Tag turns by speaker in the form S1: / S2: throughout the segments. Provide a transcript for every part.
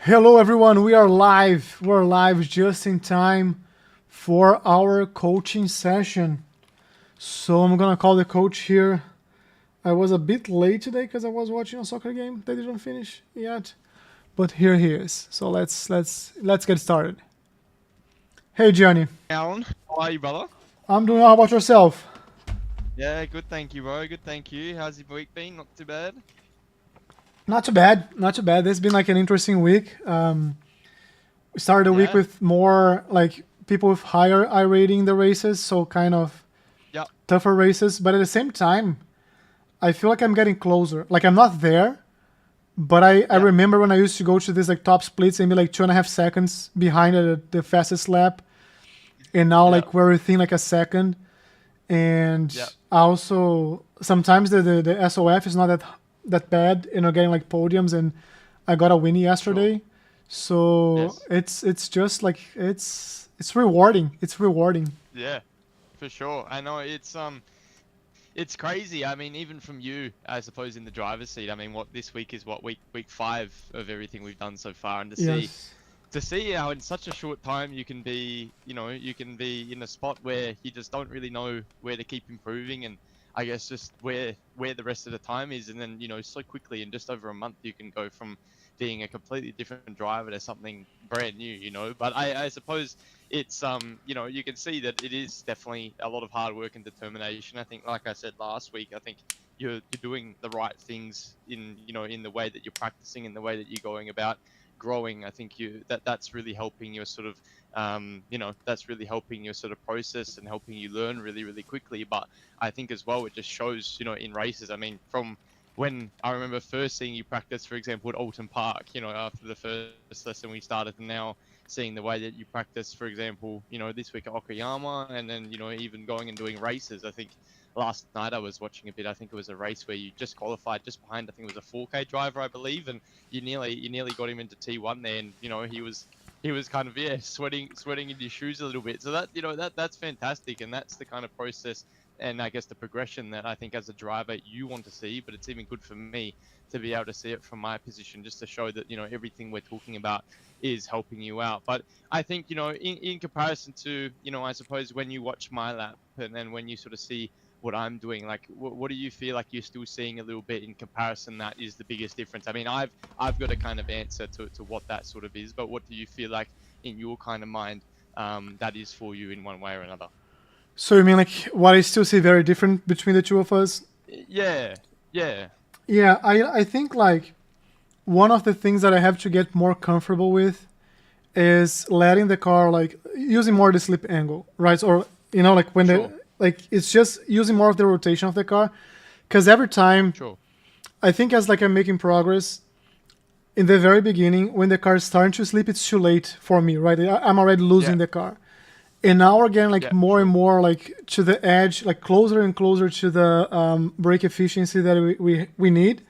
S1: Hello everyone, we are live. We're live just in time for our coaching session. So I'm gonna call the coach here. I was a bit late today because I was watching a soccer game that didn't finish yet. But here he is. So let's get started. Hey Gianni.
S2: Alan, how are you, brother?
S1: I'm doing well. How about yourself?
S2: Yeah, good, thank you, bro. Good, thank you. How's your week been? Not too bad.
S1: Not too bad. Not too bad. It's been like an interesting week. We started the week
S2: Yeah,
S1: with more like people with higher I rating in the races, so kind of
S2: yep,
S1: tougher races. But at the same time, I feel like I'm getting closer. Like I'm not there, but I
S2: yep,
S1: remember when I used to go to these like top splits and be like 2.5 seconds behind the fastest lap, and now
S2: yep,
S1: like we're within like a second. And
S2: yep.
S1: also sometimes the SOF is not that bad, and I'm getting like podiums, and I got a win
S2: Sure.
S1: yesterday. So
S2: Yes.
S1: it's just like it's rewarding. It's rewarding.
S2: Yeah, for sure. I know it's crazy. I mean, even from you, I suppose, in the driver's seat. I mean, what this week is what week five of everything we've done so far, and
S1: Yes.
S2: to see how in such a short time you can be, you can be in a spot where you just don't really know where to keep improving, and I guess just where the rest of the time is, and then so quickly in just over a month you can go from being a completely different driver to something brand new, But I suppose it's you can see that it is definitely a lot of hard work and determination. I think, like I said last week, I think you're doing the right things in in the way that you're practicing, in the way that you're going about growing. I think that's really helping your sort of that's really helping your sort of process and helping you learn really really quickly. But I think as well it just shows in races. I mean, from when I remember first seeing you practice, for example, at Alton Park, after the first lesson we started, and now seeing the way that you practice, for example, this week at Okayama, and then even going and doing races. I think last night I was watching a bit. I think it was a race where you just qualified just behind. I think it was a 4K driver, I believe, and you nearly got him into T1 there, and he was kind of, yeah, sweating in his shoes a little bit. So that that's fantastic, and that's the kind of process and I guess the progression that I think as a driver you want to see. But it's even good for me to be able to see it from my position, just to show that everything we're talking about is helping you out. But I think in comparison to I suppose when you watch my lap and then when you sort of see what I'm doing, like what do you feel like you're still seeing a little bit in comparison that is the biggest difference? I mean, I've got a kind of answer to what that sort of is, but what do you feel like in your kind of mind that is for you in one way or another?
S1: So you mean like what I still see very different between the two of us?
S2: Yeah, yeah,
S1: Yeah, I think like one of the things that I have to get more comfortable with is letting the car like using more the slip angle, right? Or like when
S2: sure,
S1: the like it's just using more of the rotation of the car, because every time
S2: sure,
S1: I think as like I'm making progress in the very beginning when the car is starting to slip, it's too late for me, right? I'm already
S2: yeah,
S1: losing the car, and now we're getting like
S2: yeah,
S1: more and
S2: sure,
S1: more like to the edge, like closer and closer to the brake efficiency that we need,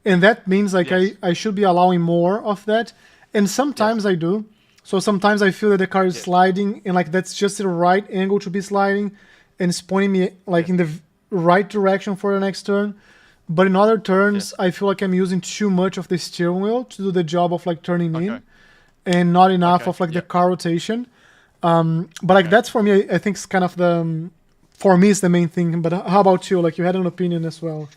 S1: and that means like
S2: yes,
S1: I should be allowing more of that, and sometimes
S2: yes,
S1: I do. So sometimes I feel that the car is
S2: yes,
S1: sliding and like that's just the right angle to be sliding, and it's pointing me like
S2: yes,
S1: in the right direction for the next turn. But in other turns
S2: yes,
S1: I feel like I'm using too much of the steering wheel to do the job of like turning
S2: okay,
S1: in, and not enough
S2: okay,
S1: of like the
S2: yeah,
S1: car rotation. But like
S2: okay.
S1: that's for me, I think it's kind of the for me it's the main thing. But how about you? Like you had an opinion as well.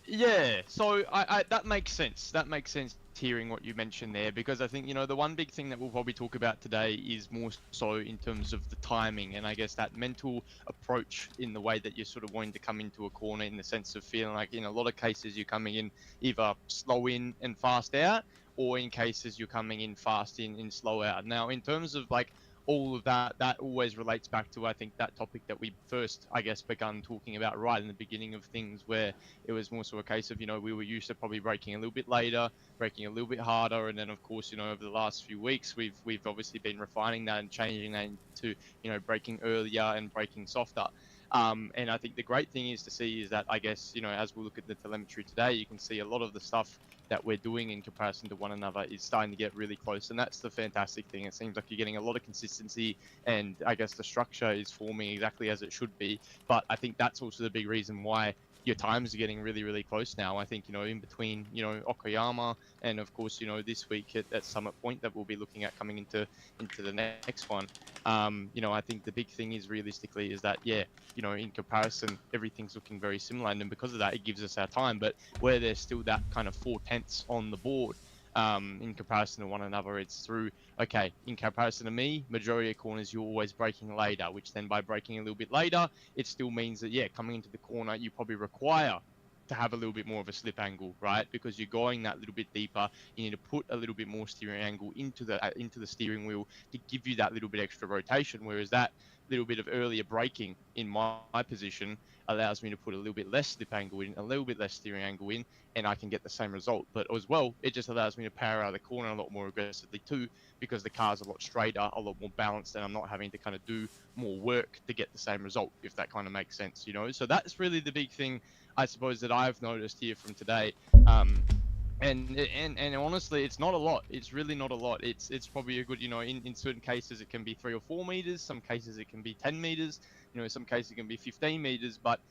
S2: Yeah, so I that makes sense. That makes sense hearing what you mentioned there, because I think, the one big thing that we'll probably talk about today is more so in terms of the timing, and I guess that mental approach in the way that you're sort of wanting to come into a corner, in the sense of feeling like in a lot of cases you're coming in either slow in and fast out, or in cases you're coming in fast in and slow out. Now, in terms of like all of that, that always relates back to, I think, that topic that we first, I guess, begun talking about right in the beginning of things, where it was more so a case of, we were used to probably braking a little bit later, braking a little bit harder, and then of course, over the last few weeks, we've obviously been refining that and changing that into, braking earlier and braking softer. And I think the great thing is to see is that, I guess, as we look at the telemetry today, you can see a lot of the stuff that we're doing in comparison to one another is starting to get really close, and that's the fantastic thing. It seems like you're getting a lot of consistency, and I guess the structure is forming exactly as it should be. But I think that's also the big reason why your times are getting really, really close now. I think, in between, Okayama and of course, this week at Summit Point that we'll be looking at coming into the next one. I think the big thing is realistically is that, yeah, in comparison, everything's looking very similar. And then because of that, it gives us our time. But where there's still that kind of 4/10 on the board, in comparison to one another, it's through, okay, in comparison to me, majority of corners, you're always braking later, which then by braking a little bit later, it still means that, yeah, coming into the corner, you probably require to have a little bit more of a slip angle, right? Because you're going that little bit deeper. You need to put a little bit more steering angle into the steering wheel to give you that little bit extra rotation. Whereas that little bit of earlier braking in my position allows me to put a little bit less slip angle in, a little bit less steering angle in, and I can get the same result. But as well, it just allows me to power out of the corner a lot more aggressively too, because the car's a lot straighter, a lot more balanced, and I'm not having to kind of do more work to get the same result, if that kind of makes sense, So that's really the big thing, I suppose, that I've noticed here from today. And honestly, it's not a lot. It's really not a lot. It's probably a good, in certain cases it can be 3 or 4 meters. Some cases it can be 10 meters. Some cases it can be 15 meters. But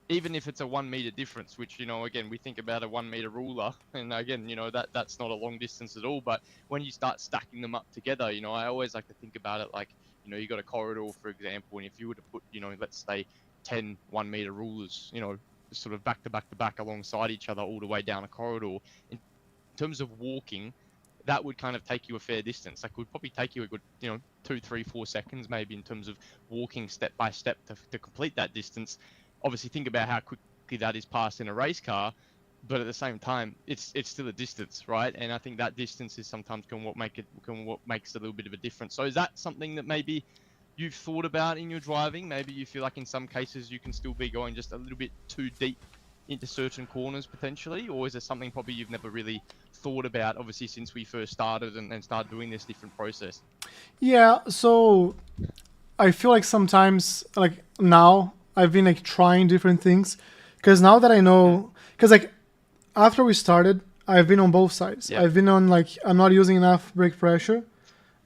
S2: even if it's a 1 meter difference, which, again, we think about a 1 meter ruler, and again, that's not a long distance at all. But when you start stacking them up together, I always like to think about it like, you got a corridor, for example, and if you were to put, let's say 10 1 meter rulers, sort of back to back to back alongside each other all the way down a corridor, in terms of walking, that would kind of take you a fair distance. Like, would probably take you a good, 2, 3, 4 seconds maybe in terms of walking step by step to complete that distance. Obviously, think about how quickly that is passed in a race car, but at the same time, it's still a distance, right? And I think that distance is sometimes what makes a little bit of a difference. So is that something that maybe you've thought about in your driving? Maybe you feel like in some cases you can still be going just a little bit too deep into certain corners potentially, or is it something probably you've never really thought about, obviously, since we first started and started doing this different process?
S1: Yeah, so I feel like sometimes, like now, I've been like trying different things because now that I know, because like after we started, I've been on both sides.
S2: Yeah.
S1: I've been on like I'm not using enough brake pressure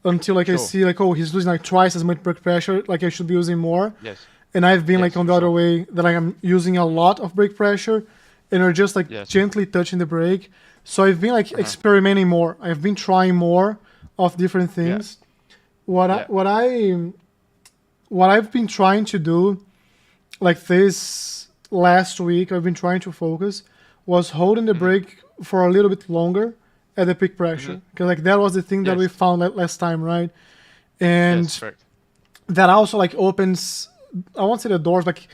S1: until like I
S2: Sure.
S1: see like, oh, he's losing like twice as much brake pressure, like I should be using more.
S2: Yes.
S1: And I've been
S2: Yes,
S1: like on
S2: for
S1: the other
S2: sure.
S1: way that like, I'm using a lot of brake pressure and are just like
S2: Yes.
S1: gently touching the brake. So I've been like
S2: Uh-huh.
S1: experimenting more. I've been trying more of different things. What
S2: Yeah.
S1: what I've been trying to do, like this last week, I've been trying to focus was holding the brake for a little bit longer at the peak pressure, because like that was the thing that we
S2: Yes.
S1: found last time, right? And
S2: Yes, correct.
S1: that also like opens, I won't say the doors, like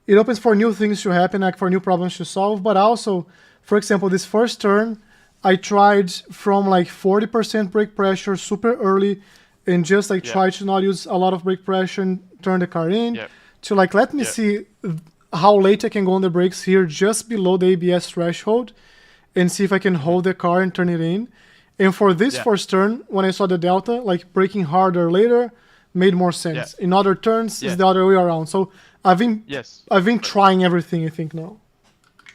S1: it opens for new things to happen, like for new problems to solve. But also, for example, this first turn I tried from like 40% brake pressure super early and just like
S2: Yeah.
S1: try to not use a lot of brake pressure and turn the car in,
S2: Yeah.
S1: to like let me
S2: Yeah.
S1: see how late I can go on the brakes here just below the ABS threshold and see if I can hold the car and turn it in. And for this
S2: Yeah.
S1: first turn, when I saw the delta, like braking harder later made more sense. In other turns,
S2: Yeah.
S1: it's the other way around. So I've been
S2: Yes.
S1: trying everything, I think, now.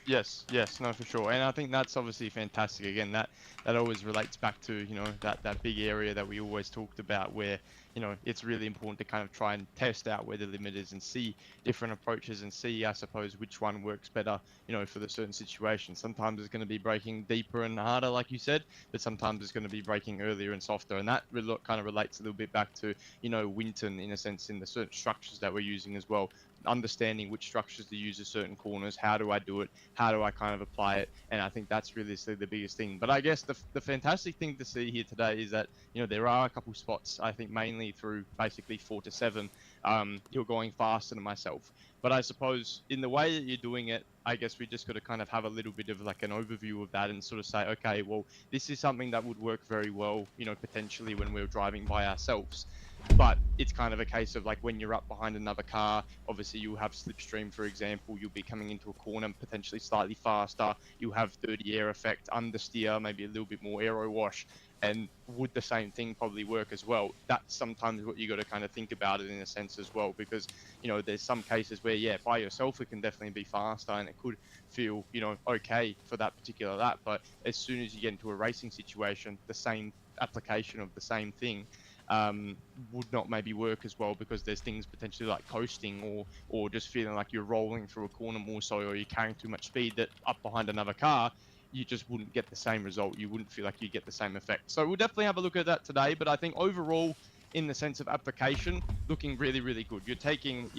S2: Yes, no, for sure. And I think that's obviously fantastic. Again, that always relates back to, that big area that we always talked about where, it's really important to kind of try and test out where the limit is and see different approaches and see, I suppose, which one works better, for the certain situation. Sometimes it's going to be braking deeper and harder, like you said, but sometimes it's going to be braking earlier and softer. And that kind of relates a little bit back to, Winton, in a sense, in the certain structures that we're using as well. Understanding which structures to use at certain corners, how do I do it, how do I kind of apply it, and I think that's really the biggest thing. But I guess the fantastic thing to see here today is that there are a couple spots, I think mainly through basically 4 to 7, you're going faster than myself. But I suppose in the way that you're doing it, I guess we just got to kind of have a little bit of like an overview of that and sort of say, okay, well, this is something that would work very well, potentially when we're driving by ourselves. But it's kind of a case of like when you're up behind another car, obviously you'll have slipstream, for example, you'll be coming into a corner potentially slightly faster, you'll have dirty air effect, understeer, maybe a little bit more aero wash, and would the same thing probably work as well? That's sometimes what you got to kind of think about it in a sense as well, because, there's some cases where, yeah, by yourself, it can definitely be faster and it could feel, okay for that particular lap. But as soon as you get into a racing situation, the same application of the same thing, would not maybe work as well, because there's things potentially like coasting or just feeling like you're rolling through a corner more so, or you're carrying too much speed that up behind another car, you just wouldn't get the same result. You wouldn't feel like you get the same effect. So we'll definitely have a look at that today. But I think overall, in the sense of application, looking really, really good. You're taking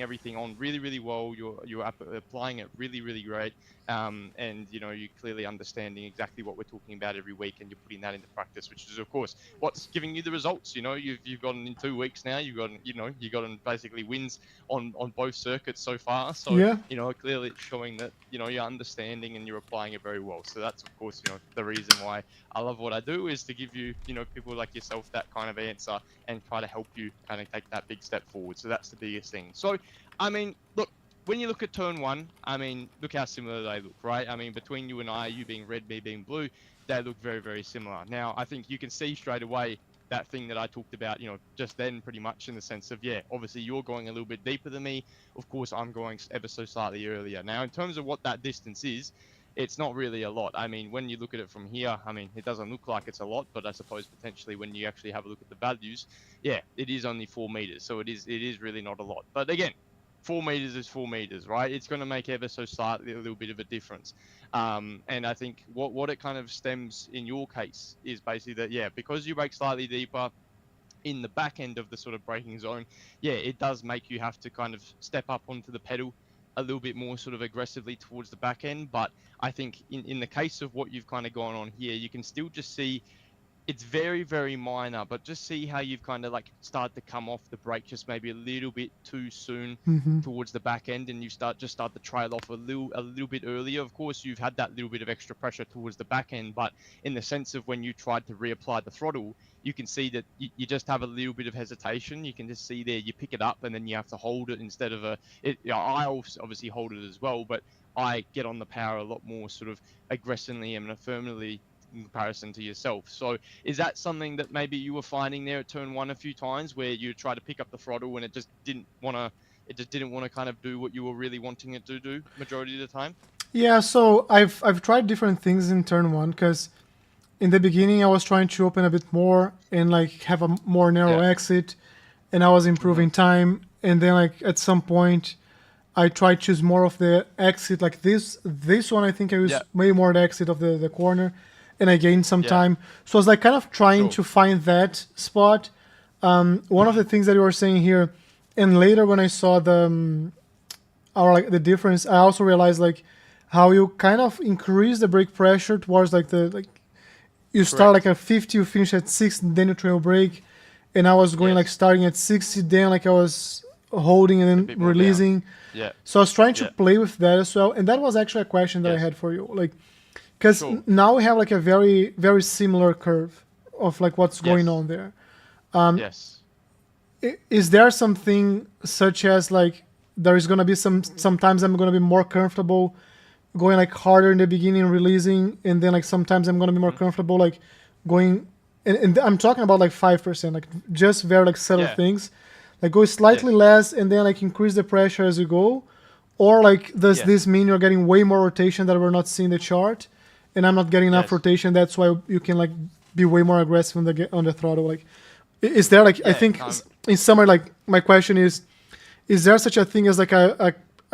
S2: everything on really, really well. You're applying it really, really great. And you're clearly understanding exactly what we're talking about every week, and you're putting that into practice, which is of course what's giving you the results. You've gotten in 2 weeks now. You've gotten basically wins on both circuits so far. So
S1: Yeah.
S2: clearly it's showing that you're understanding and you're applying it very well. So that's of course the reason why I love what I do, is to give you people like yourself that kind of answer and try to help you kind of take that big step forward. So that's the biggest thing. So I mean, look, when you look at turn one, I mean, look how similar they look, right? I mean, between you and I, you being red, me being blue, they look very, very similar. Now, I think you can see straight away that thing that I talked about, just then, pretty much, in the sense of, yeah, obviously you're going a little bit deeper than me. Of course, I'm going ever so slightly earlier. Now, in terms of what that distance is, it's not really a lot. I mean, when you look at it from here, I mean, it doesn't look like it's a lot, but I suppose potentially when you actually have a look at the values, yeah, it is only 4 meters. So it is really not a lot. But again, 4 meters is 4 meters, right? It's going to make ever so slightly a little bit of a difference. And I think what it kind of stems in your case is basically that, yeah, because you brake slightly deeper in the back end of the sort of braking zone, yeah, it does make you have to kind of step up onto the pedal a little bit more sort of aggressively towards the back end. But I think in the case of what you've kind of gone on here, you can still just see it's very, very minor, but just see how you've kind of like started to come off the brake just maybe a little bit too soon
S1: Mm-hmm.
S2: towards the back end, and you start to trail off a little bit earlier. Of course, you've had that little bit of extra pressure towards the back end, but in the sense of when you tried to reapply the throttle, you can see that you just have a little bit of hesitation. You can just see there, you pick it up and then you have to hold it instead of I obviously hold it as well, but I get on the power a lot more sort of aggressively and affirmatively in comparison to yourself. So is that something that maybe you were finding there at turn one a few times, where you try to pick up the throttle and it just didn't want to kind of do what you were really wanting it to do majority of the time?
S1: Yeah, so I've tried different things in turn one, because in the beginning I was trying to open a bit more and like have a more narrow
S2: Yeah.
S1: exit, and I was
S2: Mm-hmm.
S1: improving time. And then like at some point I tried to choose more of the exit, like this one. I think I was
S2: Yeah.
S1: way more the exit of the corner, and I gained some
S2: Yeah.
S1: time. So I was like kind of trying
S2: Sure.
S1: to find that spot. One of the things that you were saying here, and later when I saw or like the difference, I also realized like how you kind of increase the brake pressure towards like the like you start like
S2: Correct.
S1: at 50, you finish at 60, then you trail brake, and I was going like
S2: Yes.
S1: starting at 60, then like I was holding and
S2: A
S1: then
S2: bit more down.
S1: releasing.
S2: Yeah.
S1: So I was trying to
S2: Yeah.
S1: play with that as well, and that was actually a question that I
S2: Yes.
S1: had for you, like because
S2: Sure.
S1: now we have like a very very similar curve of like what's going
S2: Yes.
S1: on there.
S2: Yes.
S1: Is there something such as like there is gonna be sometimes I'm gonna be more comfortable going like harder in the beginning, releasing, and then like sometimes I'm gonna be more
S2: Hmm.
S1: comfortable like going, and I'm talking about like 5%, like just very like subtle
S2: Yeah.
S1: things, like go slightly
S2: Yes.
S1: less and then like increase the pressure as you go, or like does this
S2: Yes.
S1: mean you're getting way more rotation that we're not seeing the chart, and I'm not getting enough
S2: Yes.
S1: rotation, that's why you can like be way more aggressive on the throttle, like is there like I
S2: Yeah.
S1: think
S2: No.
S1: in summer like my question is there such a thing as like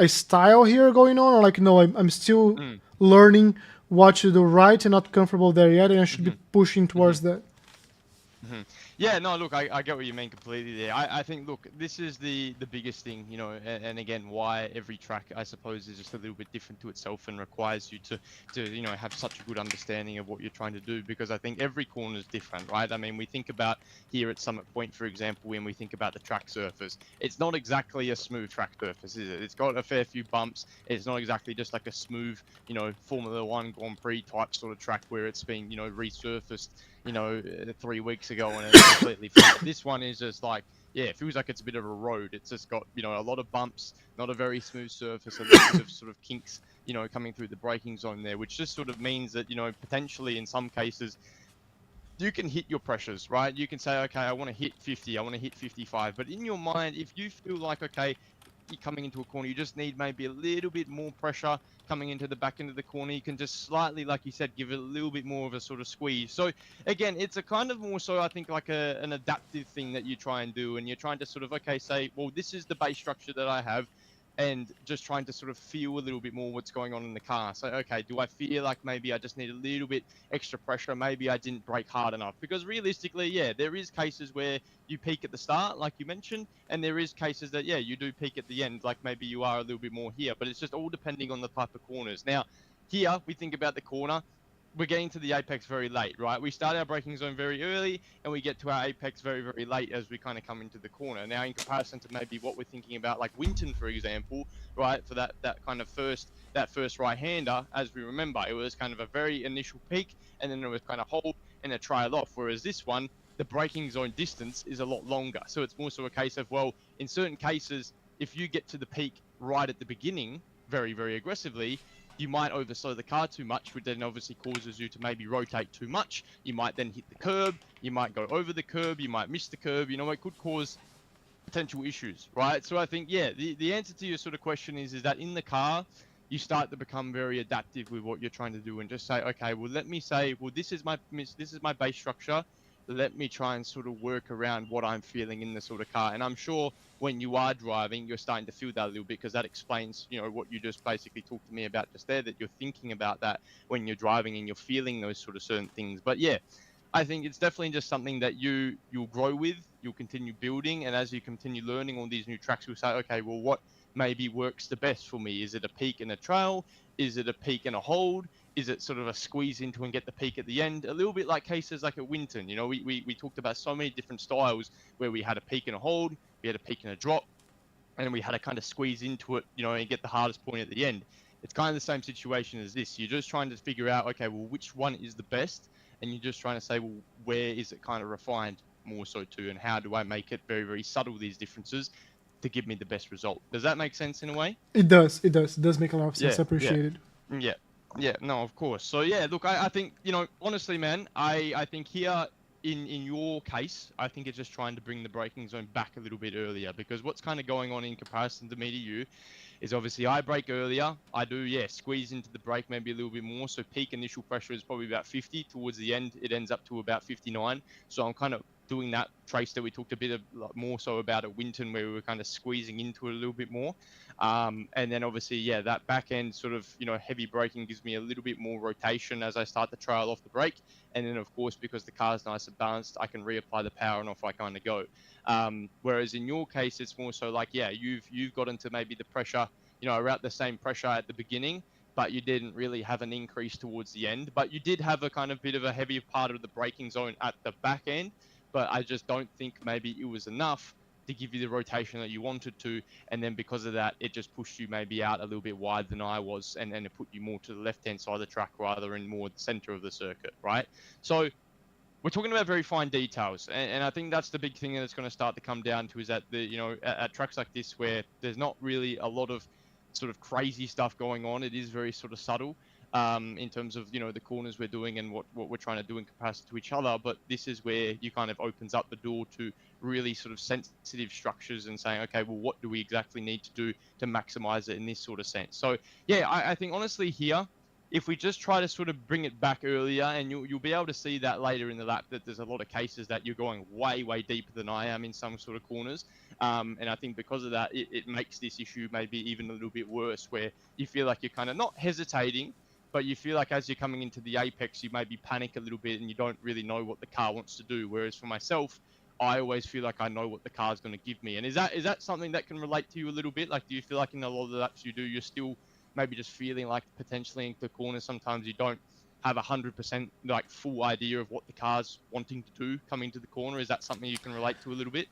S1: a style here going on, or like no, I'm still
S2: Mm.
S1: learning what to do right and not comfortable there yet, and I should be
S2: Mhm.
S1: pushing
S2: Mhm.
S1: towards that.
S2: Mhm. Yeah, no, look, I get what you mean completely there. I think, look, this is the biggest thing, and again, why every track, I suppose, is just a little bit different to itself and requires you to have such a good understanding of what you're trying to do, because I think every corner is different, right? I mean, we think about here at Summit Point, for example, when we think about the track surface, it's not exactly a smooth track surface, is it? It's got a fair few bumps. It's not exactly just like a smooth, Formula One Grand Prix type sort of track where it's been, resurfaced 3 weeks ago and it's completely flat. This one is just like, yeah, it feels like it's a bit of a road. It's just got, a lot of bumps, not a very smooth surface, a little bit of sort of kinks, coming through the braking zone there, which just sort of means that, potentially in some cases, you can hit your pressures, right? You can say, okay, I want to hit 50, I want to hit 55. But in your mind, if you feel like, okay, you're coming into a corner, you just need maybe a little bit more pressure coming into the back end of the corner. You can just slightly, like you said, give it a little bit more of a sort of squeeze. So again, it's a kind of more so, I think, like an adaptive thing that you try and do, and you're trying to sort of, okay, say, well, this is the base structure that I have, and just trying to sort of feel a little bit more what's going on in the car. So, okay, do I feel like maybe I just need a little bit extra pressure? Maybe I didn't brake hard enough. Because realistically, yeah, there is cases where you peak at the start, like you mentioned, and there is cases that, yeah, you do peak at the end, like maybe you are a little bit more here, but it's just all depending on the type of corners. Now, here, we think about the corner. We're getting to the apex very late, right? We start our braking zone very early, and we get to our apex very, very late as we kind of come into the corner. Now, in comparison to maybe what we're thinking about, like Winton, for example, right, for that kind of first right-hander, as we remember, it was kind of a very initial peak, and then it was kind of hold and a trail off. Whereas this one, the braking zone distance is a lot longer. So it's more so a case of, well, in certain cases, if you get to the peak right at the beginning, very, very aggressively, you might overslow the car too much, which then obviously causes you to maybe rotate too much. You might then hit the curb. You might go over the curb. You might miss the curb. You know, it could cause potential issues, right? So I think, yeah, the answer to your sort of question is that in the car, you start to become very adaptive with what you're trying to do and just say, okay, well, let me say, well, this is my base structure. Let me try and sort of work around what I'm feeling in the sort of car. And I'm sure when you are driving, you're starting to feel that a little bit, because that explains, you know, what you just basically talked to me about just there, that you're thinking about that when you're driving and you're feeling those sort of certain things. But yeah, I think it's definitely just something that you'll grow with, you'll continue building. And as you continue learning all these new tracks, you'll say, okay, well, what maybe works the best for me? Is it a peak and a trail? Is it a peak and a hold? Is it sort of a squeeze into and get the peak at the end? A little bit like cases like at Winton. You know, we talked about so many different styles where we had a peak and a hold, we had a peak and a drop, and we had to kind of squeeze into it, you know, and get the hardest point at the end. It's kind of the same situation as this. You're just trying to figure out, okay, well, which one is the best? And you're just trying to say, well, where is it kind of refined more so to, and how do I make it very, very subtle, these differences, to give me the best result? Does that make sense in a way?
S1: It does. It does. It does make a lot of sense. I appreciate it.
S2: Yeah, no, of course. So yeah, look, I think, you know, honestly, man, I think here in your case, I think it's just trying to bring the braking zone back a little bit earlier, because what's kind of going on in comparison to me to you is obviously I brake earlier. I do, yeah, squeeze into the brake maybe a little bit more. So peak initial pressure is probably about 50. Towards the end, it ends up to about 59. So I'm kind of doing that trace that we talked a bit more so about at Winton, where we were kind of squeezing into it a little bit more. And then obviously, yeah, that back end sort of, you know, heavy braking gives me a little bit more rotation as I start to trail off the brake. And then of course, because the car's nice and balanced, I can reapply the power and off I kind of go. Whereas in your case, it's more so like, yeah, you've got into maybe the pressure, you know, around the same pressure at the beginning, but you didn't really have an increase towards the end. But you did have a kind of bit of a heavy part of the braking zone at the back end. But I just don't think maybe it was enough to give you the rotation that you wanted to. And then because of that, it just pushed you maybe out a little bit wider than I was, and it put you more to the left-hand side of the track rather than more the center of the circuit, right? So we're talking about very fine details. And I think that's the big thing that's going to start to come down to, is that the, you know, at tracks like this where there's not really a lot of sort of crazy stuff going on, it is very sort of subtle. In terms of, you know, the corners we're doing and what we're trying to do in comparison to each other. But this is where you kind of opens up the door to really sort of sensitive structures and saying, okay, well, what do we exactly need to do to maximize it in this sort of sense? So yeah, I think honestly here, if we just try to sort of bring it back earlier, and you'll be able to see that later in the lap, that there's a lot of cases that you're going way, way deeper than I am in some sort of corners. And I think because of that, it makes this issue maybe even a little bit worse, where you feel like you're kind of not hesitating, but you feel like as you're coming into the apex, you maybe panic a little bit and you don't really know what the car wants to do. Whereas for myself, I always feel like I know what the car's going to give me. And is that something that can relate to you a little bit? Like, do you feel like in a lot of the laps you do, you're still maybe just feeling like potentially in the corner, sometimes you don't have 100% like full idea of what the car's wanting to do coming to the corner? Is that something you can relate to a little bit?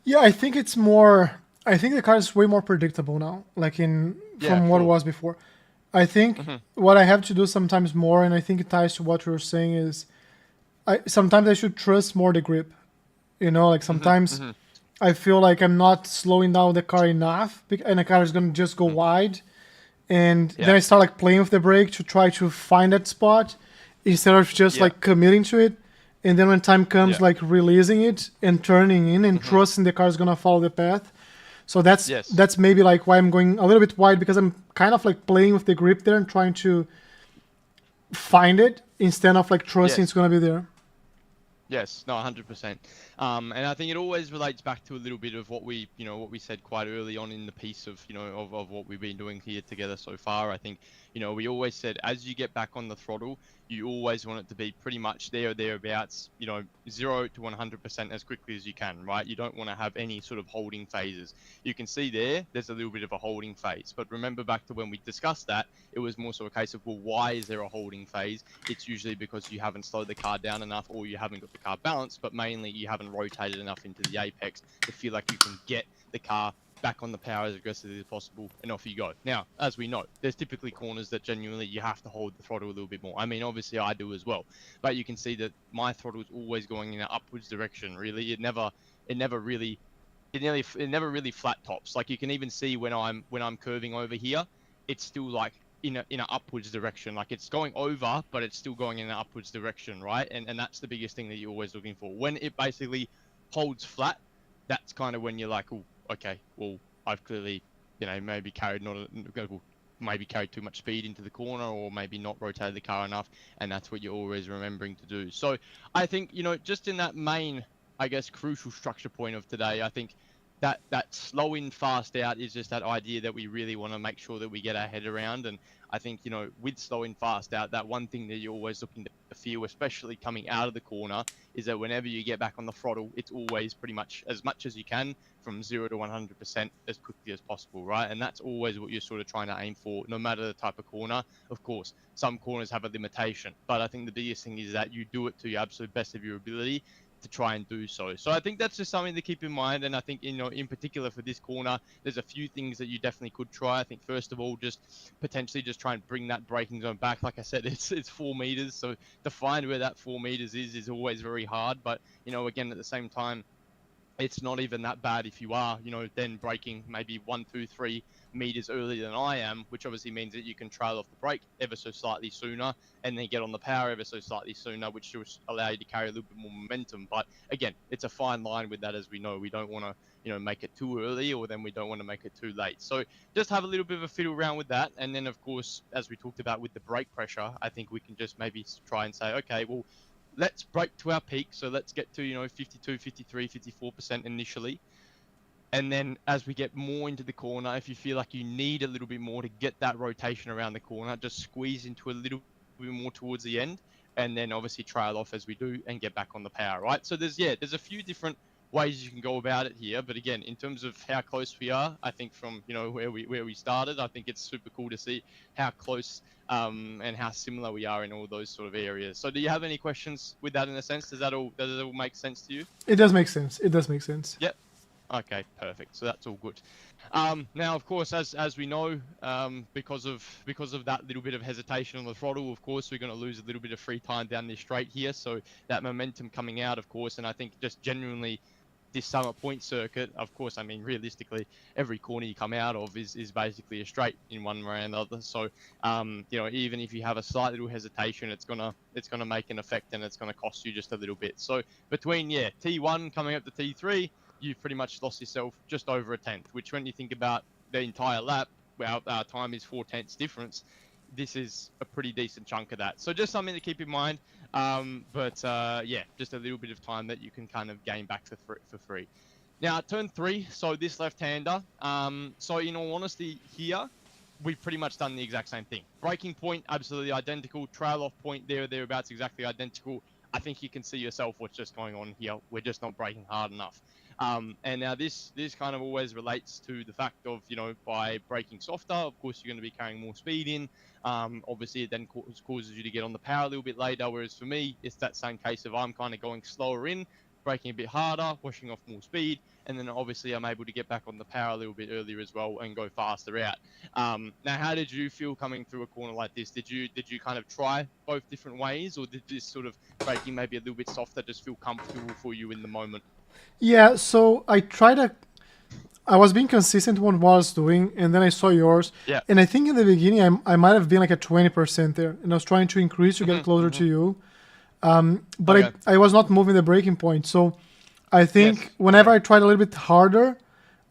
S1: Yeah, I think it's more. I think the car is way more predictable now, like from what it was before. I think what I have to do sometimes more, and I think it ties to what you were saying, is sometimes I should trust more the grip. You know, like sometimes I feel like I'm not slowing down the car enough, and the car is going to just go wide. And then I start like playing with the brake to try to find that spot instead of just like committing to it. And then when time comes, like releasing it and turning in and trusting the car is going to follow the path. So that's
S2: Yes.
S1: that's maybe like why I'm going a little bit wide, because I'm kind of like playing with the grip there and trying to find it instead of like trusting it's
S2: Yes.
S1: gonna be there.
S2: Yes, no, 100%. And I think it always relates back to a little bit of what we, what we said quite early on in the piece of, of what we've been doing here together so far. I think, we always said as you get back on the throttle, you always want it to be pretty much there or thereabouts, 0 to 100% as quickly as you can, right? You don't want to have any sort of holding phases. You can see there's a little bit of a holding phase. But remember back to when we discussed that, it was more so a case of, well, why is there a holding phase? It's usually because you haven't slowed the car down enough, or you haven't got the car balanced, but mainly you haven't rotated enough into the apex to feel like you can get the car back on the power as aggressively as possible, and off you go. Now, as we know, there's typically corners that genuinely you have to hold the throttle a little bit more. I mean, obviously I do as well, but you can see that my throttle is always going in an upwards direction. Really, it never really flat tops. Like you can even see when I'm curving over here, it's still like in an upwards direction. Like it's going over, but it's still going in an upwards direction, right? And that's the biggest thing that you're always looking for. When it basically holds flat, that's kind of when you're like, oh, okay, well, I've clearly, maybe carried maybe carried too much speed into the corner, or maybe not rotated the car enough, and that's what you're always remembering to do. So I think, just in that main, I guess, crucial structure point of today, I think that slow in, fast out is just that idea that we really want to make sure that we get our head around. And I think, with slow in, fast out, that one thing that you're always looking to feel, especially coming out of the corner, is that whenever you get back on the throttle, it's always pretty much as you can from 0 to 100% as quickly as possible, right? And that's always what you're sort of trying to aim for, no matter the type of corner. Of course, some corners have a limitation, but I think the biggest thing is that you do it to your absolute best of your ability to try and do so. So I think that's just something to keep in mind. And I think, in particular for this corner, there's a few things that you definitely could try. I think first of all, just potentially just try and bring that braking zone back. Like I said, it's 4 meters. So to find where that 4 meters is always very hard. But, again, at the same time, it's not even that bad if you are, then braking maybe 1, 2, 3 meters earlier than I am, which obviously means that you can trail off the brake ever so slightly sooner, and then get on the power ever so slightly sooner, which will allow you to carry a little bit more momentum. But again, it's a fine line with that, as we know. We don't want to, make it too early, or then we don't want to make it too late. So just have a little bit of a fiddle around with that. And then, of course, as we talked about with the brake pressure, I think we can just maybe try and say, okay, well, let's brake to our peak. So let's get to, 52, 53, 54% initially. And then as we get more into the corner, if you feel like you need a little bit more to get that rotation around the corner, just squeeze into a little bit more towards the end, and then obviously trail off as we do and get back on the power, right? So there's a few different ways you can go about it here. But again, in terms of how close we are, I think from, where we started, I think it's super cool to see how close and how similar we are in all those sort of areas. So do you have any questions with that in a sense? Does it all make sense to you?
S1: It does make sense. It does make sense.
S2: Yep. Okay, perfect. So that's all good. Now, of course, as we know, because of that little bit of hesitation on the throttle, of course, we're going to lose a little bit of free time down this straight here. So that momentum coming out, of course, and I think just genuinely this summer point circuit, of course, I mean, realistically, every corner you come out of is basically a straight in one way or another. So, even if you have a slight little hesitation, it's gonna make an effect, and it's gonna cost you just a little bit. So between T1 coming up to T3, you've pretty much lost yourself just over a tenth. Which, when you think about the entire lap, our time is 4/10 difference. This is a pretty decent chunk of that. So just something to keep in mind. Just a little bit of time that you can kind of gain back for free. Now, turn 3, so this left-hander. So in all honesty here, we've pretty much done the exact same thing. Braking point, absolutely identical. Trail off point thereabouts, exactly identical. I think you can see yourself what's just going on here. We're just not braking hard enough. And now this kind of always relates to the fact of, by braking softer, of course, you're going to be carrying more speed in. Obviously, it then causes you to get on the power a little bit later. Whereas for me, it's that same case of I'm kind of going slower in, braking a bit harder, washing off more speed. And then obviously I'm able to get back on the power a little bit earlier as well and go faster out. Now, how did you feel coming through a corner like this? Did you kind of try both different ways, or did this sort of braking maybe a little bit softer just feel comfortable for you in the moment?
S1: Yeah, so I was being consistent with what I was doing, and then I saw yours.
S2: Yeah.
S1: And I think in the beginning, I might have been like at 20% there, and I was trying to increase to get closer to you. But
S2: Okay.
S1: I was not moving the breaking point. So I think
S2: Yes.
S1: whenever I tried a little bit harder,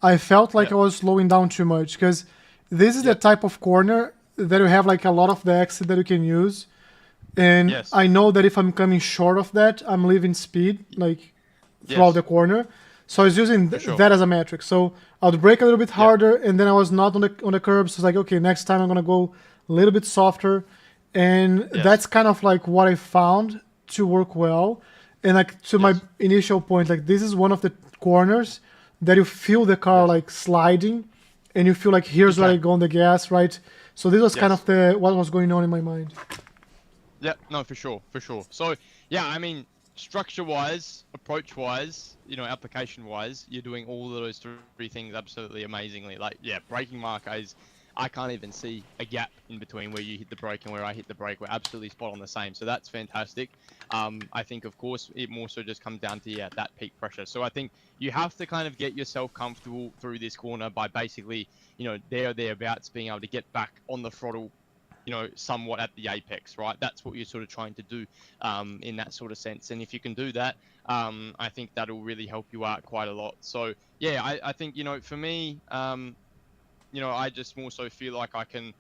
S1: I felt like
S2: Yeah.
S1: I was slowing down too much because this is the
S2: Yep.
S1: type of corner that you have like a lot of the exit that you can use. And
S2: Yes.
S1: I know that if I'm coming short of that, I'm leaving speed like throughout the
S2: Yes.
S1: corner. So I was using
S2: For sure.
S1: that as a metric. So I would brake a little bit
S2: Yep.
S1: harder, and then I was not on the curbs. So it's like, okay, next time I'm gonna go a little bit softer, and
S2: Yes.
S1: that's kind of like what I found to work well. And like to my
S2: Yes.
S1: initial point, like this is one of the corners that you feel the car
S2: Yes.
S1: like sliding, and you feel like here's
S2: You
S1: where I
S2: can.
S1: go on the gas, right? So this was kind of
S2: Yes.
S1: the what was going on in my mind.
S2: Yeah, no, for sure, for sure. So, yeah, I mean, structure-wise, approach-wise, application-wise, you're doing all of those three things absolutely amazingly. Like, yeah, braking marker is, I can't even see a gap in between where you hit the brake and where I hit the brake. We're absolutely spot on the same. So that's fantastic. I think, of course, it more so just comes down to, yeah, that peak pressure. So I think you have to kind of get yourself comfortable through this corner by basically, there or thereabouts being able to get back on the throttle somewhat at the apex, right? That's what you're sort of trying to do in that sort of sense. And if you can do that, I think that'll really help you out quite a lot. So yeah, I think, for me, I just more so feel like I can,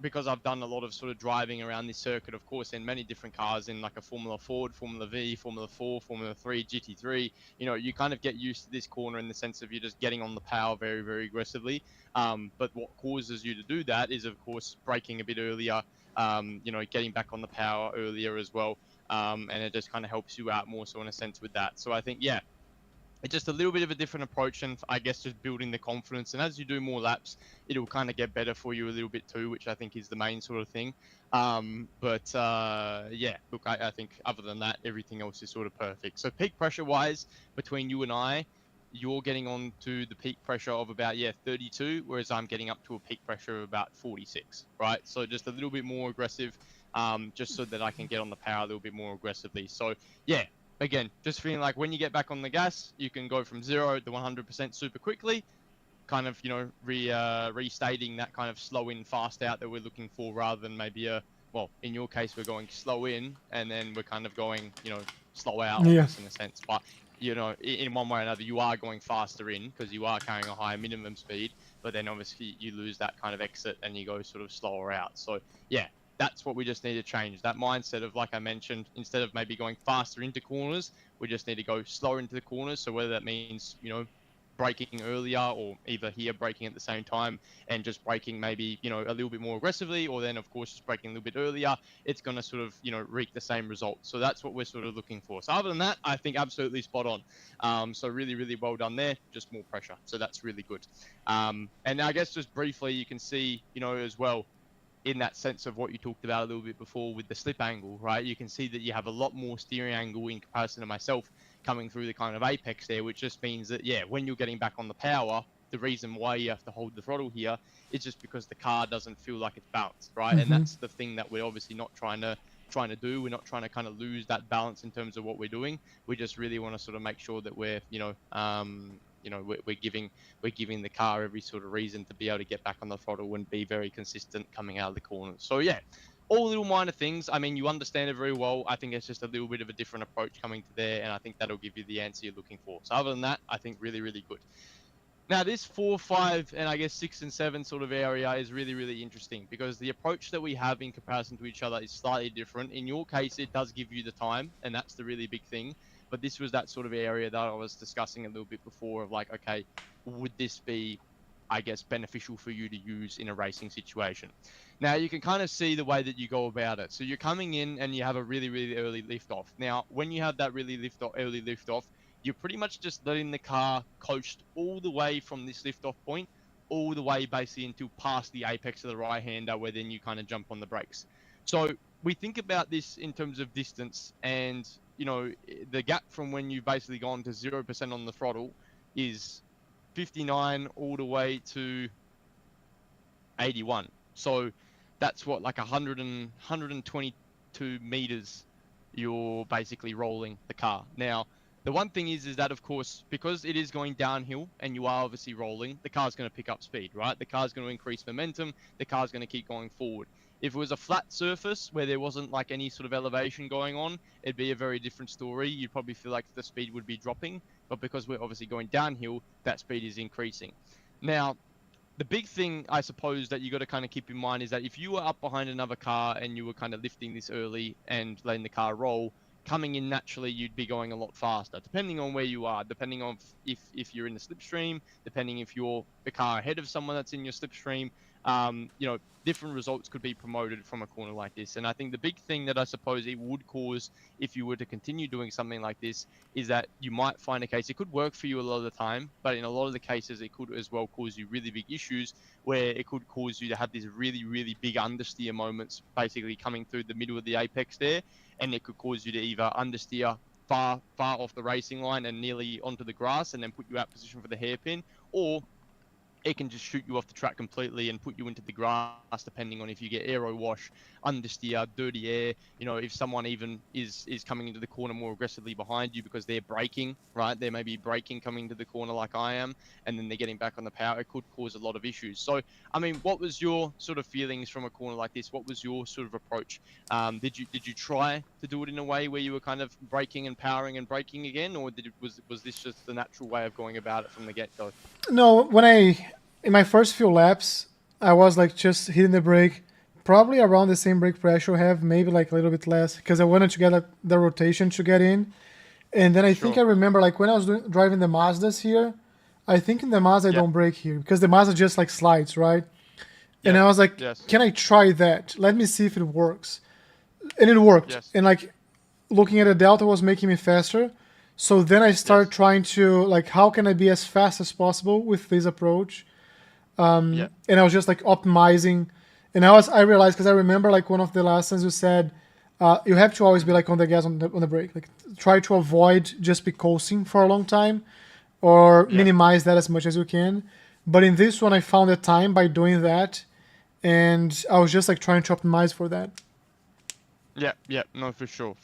S2: because I've done a lot of sort of driving around this circuit, of course, in many different cars, in like a Formula Ford, Formula V, Formula 4, Formula 3, GT3, you kind of get used to this corner in the sense of you're just getting on the power very, very aggressively. But what causes you to do that is, of course, braking a bit earlier, getting back on the power earlier as well. And it just kind of helps you out more so in a sense with that. So I think, yeah, it's just a little bit of a different approach, and I guess just building the confidence. And as you do more laps, it'll kind of get better for you a little bit too, which I think is the main sort of thing. Yeah, look, I think other than that, everything else is sort of perfect. So peak pressure wise, between you and I, you're getting on to the peak pressure of about 32, whereas I'm getting up to a peak pressure of about 46, right? So just a little bit more aggressive, just so that I can get on the power a little bit more aggressively. So yeah, again, just feeling like when you get back on the gas, you can go from 0 to 100% super quickly, kind of, restating that kind of slow in, fast out that we're looking for, rather than maybe well, in your case, we're going slow in and then we're kind of going, slow out
S1: Yeah.
S2: almost in a sense. But, in one way or another, you are going faster in because you are carrying a higher minimum speed, but then obviously you lose that kind of exit and you go sort of slower out. So, yeah, that's what we just need to change. That mindset of, like I mentioned, instead of maybe going faster into corners, we just need to go slower into the corners. So whether that means, braking earlier, or either here braking at the same time and just braking maybe, a little bit more aggressively, or then of course just braking a little bit earlier, it's going to sort of, reap the same result. So that's what we're sort of looking for. So other than that, I think absolutely spot on. So really, really well done there. Just more pressure. So that's really good. And I guess just briefly, you can see, as well, in that sense of what you talked about a little bit before with the slip angle, right? You can see that you have a lot more steering angle in comparison to myself coming through the kind of apex there, which just means that, yeah, when you're getting back on the power, the reason why you have to hold the throttle here is just because the car doesn't feel like it's balanced, right? And
S1: Hmm.
S2: that's the thing that we're obviously not trying to do. We're not trying to kind of lose that balance in terms of what we're doing. We just really want to sort of make sure that we're, we're giving the car every sort of reason to be able to get back on the throttle and be very consistent coming out of the corners. So yeah, all little minor things. I mean, you understand it very well. I think it's just a little bit of a different approach coming to there, and I think that'll give you the answer you're looking for. So other than that, I think really, really good. Now, this 4, 5, and I guess 6 and 7 sort of area is really, really interesting because the approach that we have in comparison to each other is slightly different. In your case, it does give you the time, and that's the really big thing. But this was that sort of area that I was discussing a little bit before of like, okay, would this be, I guess, beneficial for you to use in a racing situation? Now, you can kind of see the way that you go about it. So you're coming in and you have a really, really early lift off. Now, when you have that early lift off, you're pretty much just letting the car coast all the way from this liftoff point, all the way basically until past the apex of the right hander, where then you kind of jump on the brakes. So we think about this in terms of distance, and the gap from when you've basically gone to 0% on the throttle is 59 all the way to 81. So that's what, like 122 meters you're basically rolling the car. Now, the one thing is that, of course, because it is going downhill and you are obviously rolling, the car's going to pick up speed, right? The car's going to increase momentum. The car's going to keep going forward. If it was a flat surface where there wasn't like any sort of elevation going on, it'd be a very different story. You'd probably feel like the speed would be dropping, but because we're obviously going downhill, that speed is increasing. Now, the big thing I suppose that you got to kind of keep in mind is that if you were up behind another car and you were kind of lifting this early and letting the car roll, coming in naturally you'd be going a lot faster, depending on where you are, depending on if you're in the slipstream, depending if you're the car ahead of someone that's in your slipstream. You know, different results could be promoted from a corner like this. And I think the big thing that I suppose it would cause if you were to continue doing something like this is that you might find a case, it could work for you a lot of the time, but in a lot of the cases it could as well cause you really big issues where it could cause you to have these really, really big understeer moments basically coming through the middle of the apex there. And it could cause you to either understeer far off the racing line and nearly onto the grass and then put you out of position for the hairpin, or it can just shoot you off the track completely and put you into the grass, depending on if you get aero wash, understeer, dirty air. You know, if someone even is coming into the corner more aggressively behind you because they're braking, right? They may be braking coming into the corner like I am, and then they're getting back on the power. It could cause a lot of issues. So, I mean, what was your sort of feelings from a corner like this? What was your sort of approach? Did you try to do it in a way where you were kind of braking and powering and braking again, or was this just the natural way of going about it from the get-go?
S1: No, in my first few laps, I was like just hitting the brake, probably around the same brake pressure I have, maybe like a little bit less, because I wanted to get like, the rotation to get in. And then I think I remember like when I was driving the Mazdas here, I think in the Mazda I don't brake here because the Mazda just like slides, right? And I was like, can I try that? Let me see if it works. And it worked. And like looking at the Delta was making me faster. So then I started trying to like, how can I be as fast as possible with this approach? And I was just like optimizing. And I realized, because I remember like one of the lessons you said, you have to always be like on the gas, on the brake. Like try to avoid just be coasting for a long time or minimize that as much as you can. But in this one, I found the time by doing that. And I was just like trying to optimize for that.
S2: Yeah, no, for sure.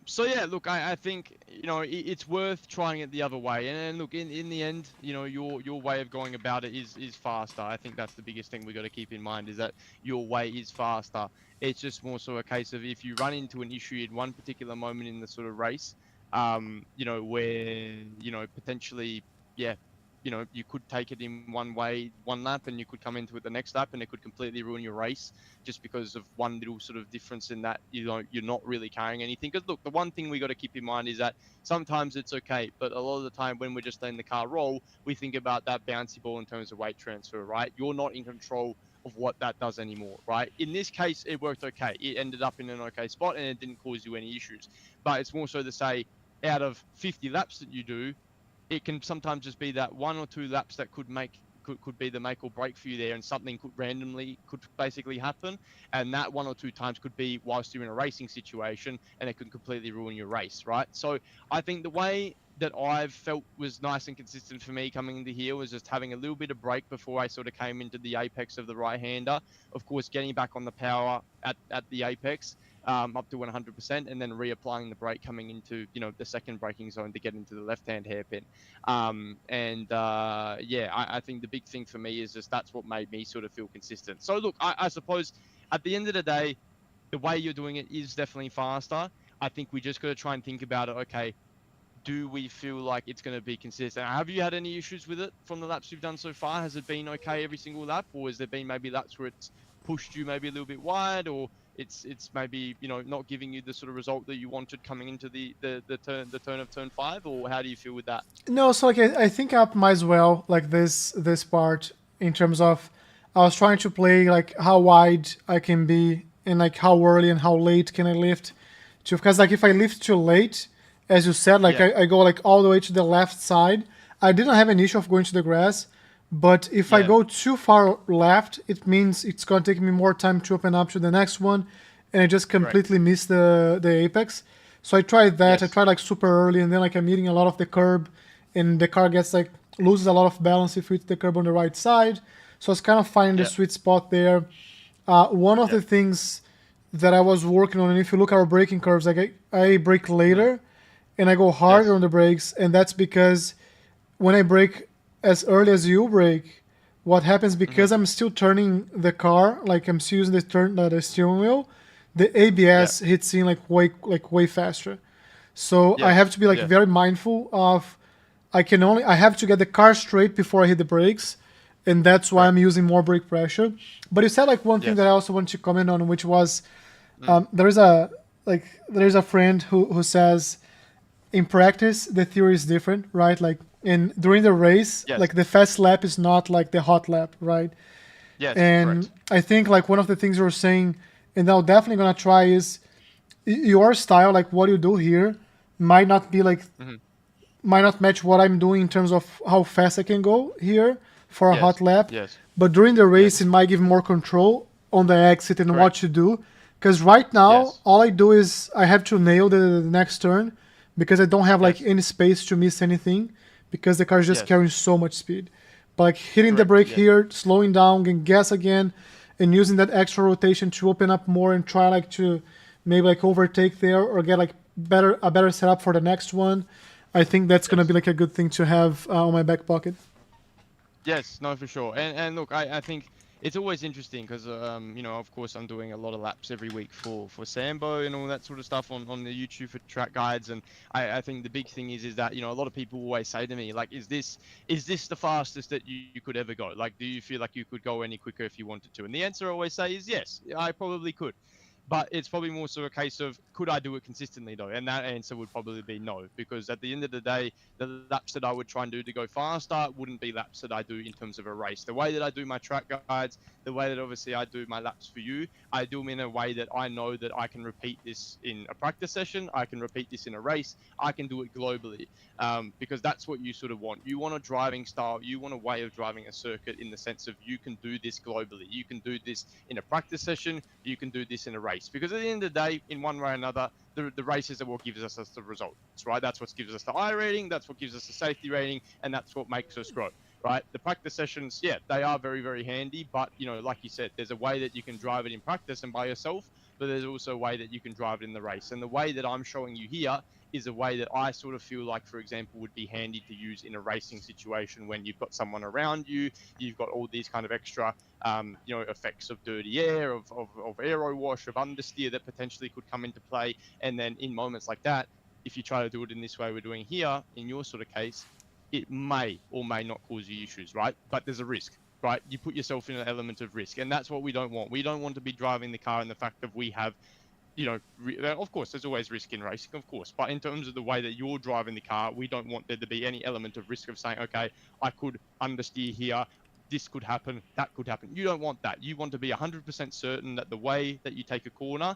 S2: So yeah, look, I think, you know, it's worth trying it the other way. And look, in the end, you know, your way of going about it is faster. I think that's the biggest thing we got to keep in mind, is that your way is faster. It's just more so a case of if you run into an issue in one particular moment in the sort of race, you know, where, you know, potentially, you know, you could take it in one way, one lap, and you could come into it the next lap, and it could completely ruin your race just because of one little sort of difference in that, you know, you're not really carrying anything. Because look, the one thing we got to keep in mind is that sometimes it's okay, but a lot of the time when we're just letting the car roll, we think about that bouncy ball in terms of weight transfer, right? You're not in control of what that does anymore, right? In this case, it worked okay. It ended up in an okay spot, and it didn't cause you any issues. But it's more so to say, out of 50 laps that you do, it can sometimes just be that one or two laps that could be the make or break for you there, and something could basically happen, and that one or two times could be whilst you're in a racing situation, and it could completely ruin your race, right? So I think the way that I've felt was nice and consistent for me coming into here was just having a little bit of break before I sort of came into the apex of the right-hander. Of course, getting back on the power at the apex, up to 100%, and then reapplying the brake coming into, you know, the second braking zone to get into the left-hand hairpin. I think the big thing for me is just that's what made me sort of feel consistent. So look, I suppose at the end of the day, the way you're doing it is definitely faster. I think we just got to try and think about it. Okay, do we feel like it's going to be consistent? Have you had any issues with it from the laps you've done so far? Has it been okay every single lap, or has there been maybe laps where it's pushed you maybe a little bit wide, or it's maybe, you know, not giving you the sort of result that you wanted coming into the turn of turn 5, or how do you feel with that?
S1: No, so like I think I optimized well like this part in terms of I was trying to play like how wide I can be and like how early and how late can I lift to, because like if I lift too late, as you said, like I go like all the way to the left side. I didn't have an issue of going to the grass, but if I go too far left, it means it's going to take me more time to open up to the next one, and I just completely miss the apex. So I tried that. I tried like super early, and then like I'm hitting a lot of the curb, and the car gets like loses a lot of balance if you hit the curb on the right side. So I was kind of finding the sweet spot there. One of the things that I was working on, and if you look at our braking curves, like I brake later, and I go harder on the brakes, and that's because when I brake as early as you brake, what happens
S2: Mm-hmm.
S1: because I'm still turning the car, like I'm still using the steering wheel, the
S2: Yeah.
S1: ABS hits in like way faster. So I have
S2: Yes.
S1: to be like
S2: Yes.
S1: very mindful of I have to get the car straight before I hit the brakes, and that's why I'm
S2: Correct.
S1: using more brake pressure. But you said like one thing that I
S2: Yes.
S1: also want to comment on, which was
S2: Mm.
S1: there's a friend who says in practice the theory is different, right? Like in during the race,
S2: Yes.
S1: like the fast lap is not like the hot lap, right?
S2: Yes.
S1: And
S2: Correct.
S1: I think like one of the things you were saying, and I'm definitely gonna try is your style, like what you do here, might not be like
S2: Mm-hmm.
S1: might not match what I'm doing in terms of how fast I can go here for a hot
S2: Yes.
S1: lap.
S2: Yes.
S1: But during the race, it
S2: Yes.
S1: might give more control on the exit and what
S2: Correct.
S1: to do. Because right now,
S2: Yes.
S1: all I do is I have to nail the next turn because I don't have like
S2: Yes.
S1: any space to miss anything because the car is just
S2: Yes.
S1: carrying so much speed. But like hitting the
S2: Correct.
S1: brake
S2: Yes.
S1: here, slowing down, and gas again, and using that extra rotation to open up more and try like to maybe like overtake there or get like a better setup for the next one. I think that's gonna be
S2: Yes.
S1: like a good thing to have on my back pocket.
S2: Yes, no, for sure. And look, I think it's always interesting because of course I'm doing a lot of laps every week for Sambo and all that sort of stuff on the YouTube for track guides. And I think the big thing is that a lot of people always say to me like, is this the fastest that you could ever go? Like, do you feel like you could go any quicker if you wanted to? And the answer I always say is yes, I probably could. But it's probably more so a case of could I do it consistently though? And that answer would probably be no, because at the end of the day, the laps that I would try and do to go faster wouldn't be laps that I do in terms of a race. The way that I do my track guides, the way that obviously I do my laps for you, I do them in a way that I know that I can repeat this in a practice session, I can repeat this in a race, I can do it globally, because that's what you sort of want. You want a driving style, you want a way of driving a circuit in the sense of you can do this globally. You can do this in a practice session, you can do this in a race. Because at the end of the day, in one way or another, the races are what gives us the results, right? That's what gives us the I rating, that's what gives us the safety rating, and that's what makes us grow, right? The practice sessions, yeah, they are very, very handy, but like you said, there's a way that you can drive it in practice and by yourself, but there's also a way that you can drive it in the race. And the way that I'm showing you here is a way that I sort of feel like, for example, would be handy to use in a racing situation when you've got someone around you, you've got all these kind of extra effects of dirty air, of aero wash, of understeer that potentially could come into play. And then in moments like that, if you try to do it in this way we're doing here, in your sort of case, it may or may not cause you issues, right? But there's a risk, right? You put yourself in an element of risk, and that's what we don't want. We don't want to be driving the car in the fact that we have of course, there's always risk in racing, of course, but in terms of the way that you're driving the car, we don't want there to be any element of risk of saying, okay, I could understeer here, this could happen, that could happen. You don't want that. You want to be 100% certain that the way that you take a corner,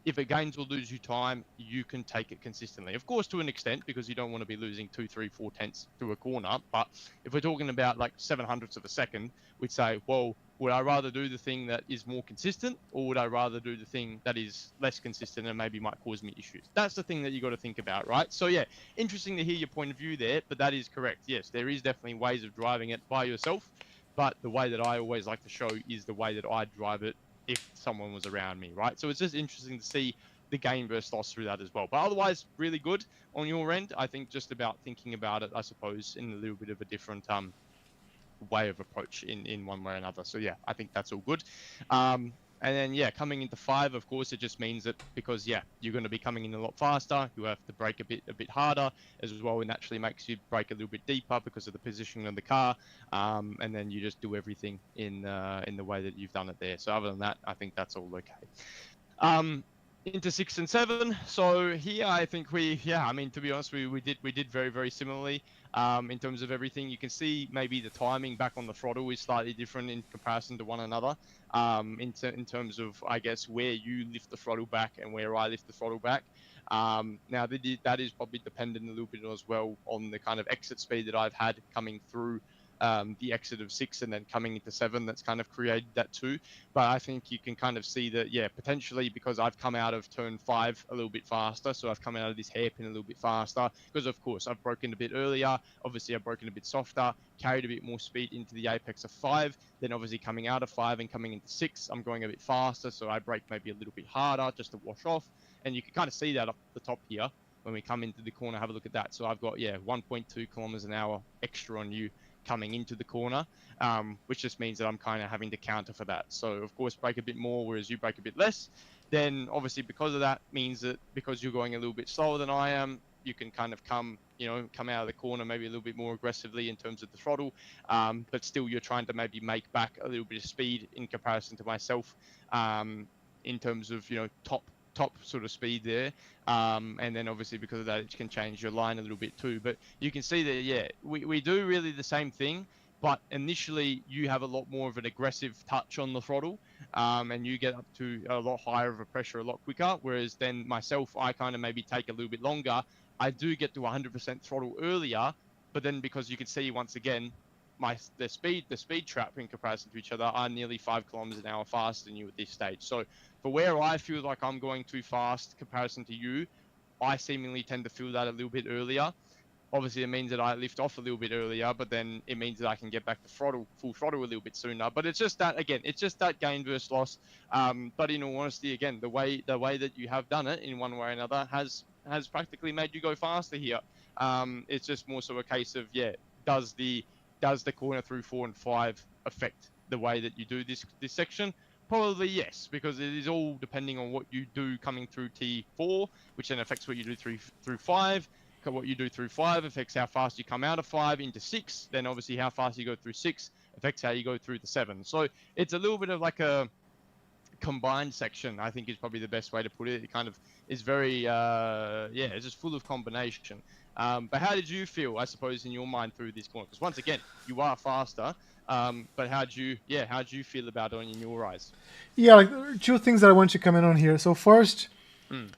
S2: if it gains or loses you time, you can take it consistently. Of course, to an extent, because you don't want to be losing 2, 3, 4 tenths through a corner. But if we're talking about like 700ths of a second, we'd say, well, would I rather do the thing that is more consistent, or would I rather do the thing that is less consistent and maybe might cause me issues? That's the thing that you got to think about, right? So yeah, interesting to hear your point of view there, but that is correct. Yes, there is definitely ways of driving it by yourself, but the way that I always like to show is the way that I drive it if someone was around me, right? So it's just interesting to see the gain versus loss through that as well. But otherwise, really good on your end. I think just about thinking about it, I suppose, in a little bit of a different way of approach in one way or another. So yeah, I think that's all good. And then yeah, coming into 5, of course, it just means that because yeah, you're going to be coming in a lot faster. You have to brake a bit harder as well. It naturally makes you brake a little bit deeper because of the positioning of the car. And then you just do everything in the way that you've done it there. So other than that, I think that's all okay. Um, into 6 and 7. So here, I think I mean, to be honest, we did very, very similarly in terms of everything. You can see maybe the timing back on the throttle is slightly different in comparison to one another. In terms of, I guess, where you lift the throttle back and where I lift the throttle back. Now that is probably dependent a little bit as well on the kind of exit speed that I've had coming through the exit of 6 and then coming into 7. That's kind of created that too. But I think you can kind of see that, yeah, potentially because I've come out of turn 5 a little bit faster. So I've come out of this hairpin a little bit faster because, of course, I've broken a bit earlier. Obviously, I've broken a bit softer, carried a bit more speed into the apex of 5. Then, obviously, coming out of 5 and coming into 6, I'm going a bit faster. So I brake maybe a little bit harder just to wash off. And you can kind of see that up the top here when we come into the corner. Have a look at that. So I've got, yeah, 1.2 kilometers an hour extra on you coming into the corner, which just means that I'm kind of having to counter for that. So of course brake a bit more, whereas you brake a bit less. Then obviously because of that means that because you're going a little bit slower than I am, you can kind of come out of the corner maybe a little bit more aggressively in terms of the throttle, but still you're trying to maybe make back a little bit of speed in comparison to myself, in terms of top sort of speed there, and then obviously because of that it can change your line a little bit too. But you can see that we do really the same thing, but initially you have a lot more of an aggressive touch on the throttle, and you get up to a lot higher of a pressure a lot quicker, whereas then myself, I kind of maybe take a little bit longer. I do get to 100% throttle earlier, but then because you can see once again the speed trap in comparison to each other are nearly 5 kilometers an hour faster than you at this stage. So for where I feel like I'm going too fast comparison to you, I seemingly tend to feel that a little bit earlier. Obviously, it means that I lift off a little bit earlier, but then it means that I can get back to full throttle a little bit sooner. But it's just that, again, it's just that gain versus loss. But in all honesty, again, the way that you have done it in one way or another has practically made you go faster here. It's just more so a case of, does the corner through 4 and 5 affect the way that you do this section? Probably yes, because it is all depending on what you do coming through T4, which then affects what you do through 5. What you do through 5 affects how fast you come out of 5 into 6. Then obviously how fast you go through 6 affects how you go through the 7. So it's a little bit of like a combined section, I think is probably the best way to put it. It kind of is very, it's just full of combination. But how did you feel, I suppose, in your mind through this corner? Because once again, you are faster. But how'd you feel about it in your eyes?
S1: Yeah, like two things that I want to comment on here. So first,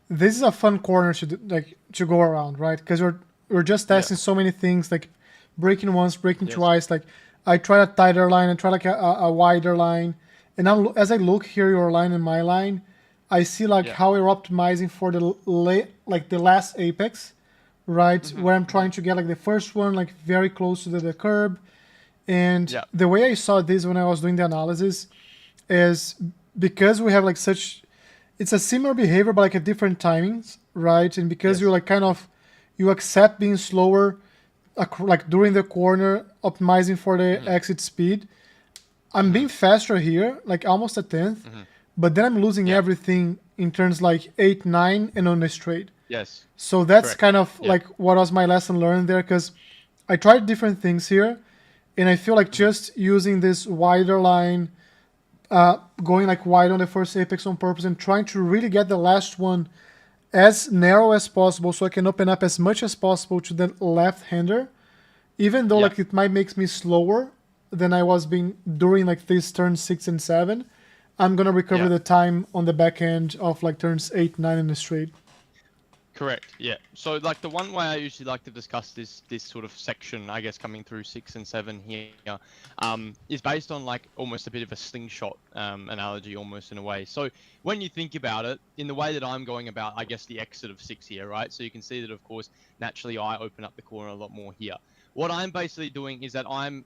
S1: this is a fun corner to go around, right? Because we're just testing so many things, like braking once, braking twice. Like I tried a tighter line, I tried like a wider line, and now as I look here, your line and my line, I see like how we're optimizing for the last apex, right? Where I'm trying to get like the first one like very close to the curb, and the way I saw this when I was doing the analysis is because we have like it's a similar behavior but like at different timings, right? And because you're like you accept being slower like during the corner, optimizing for the exit speed, I'm being faster here, like almost a tenth, but then I'm losing everything in turns like 8, 9, and on the straight. So that's kind of like what was my lesson learned there, because I tried different things here, and I feel like just using this wider line, going like wide on the first apex on purpose and trying to really get the last one as narrow as possible so I can open up as much as possible to the left-hander, even though like it might make me slower than I was being during like this turn 6 and 7, I'm gonna recover the time on the back end of like turns 8, 9 in the straight.
S2: Correct. Yeah. So like the one way I usually like to discuss this sort of section, I guess coming through 6 and 7 here, is based on like almost a bit of a slingshot analogy, almost in a way. So when you think about it, in the way that I'm going about, I guess the exit of 6 here, right? So you can see that of course naturally I open up the corner a lot more here. What I'm basically doing is that I'm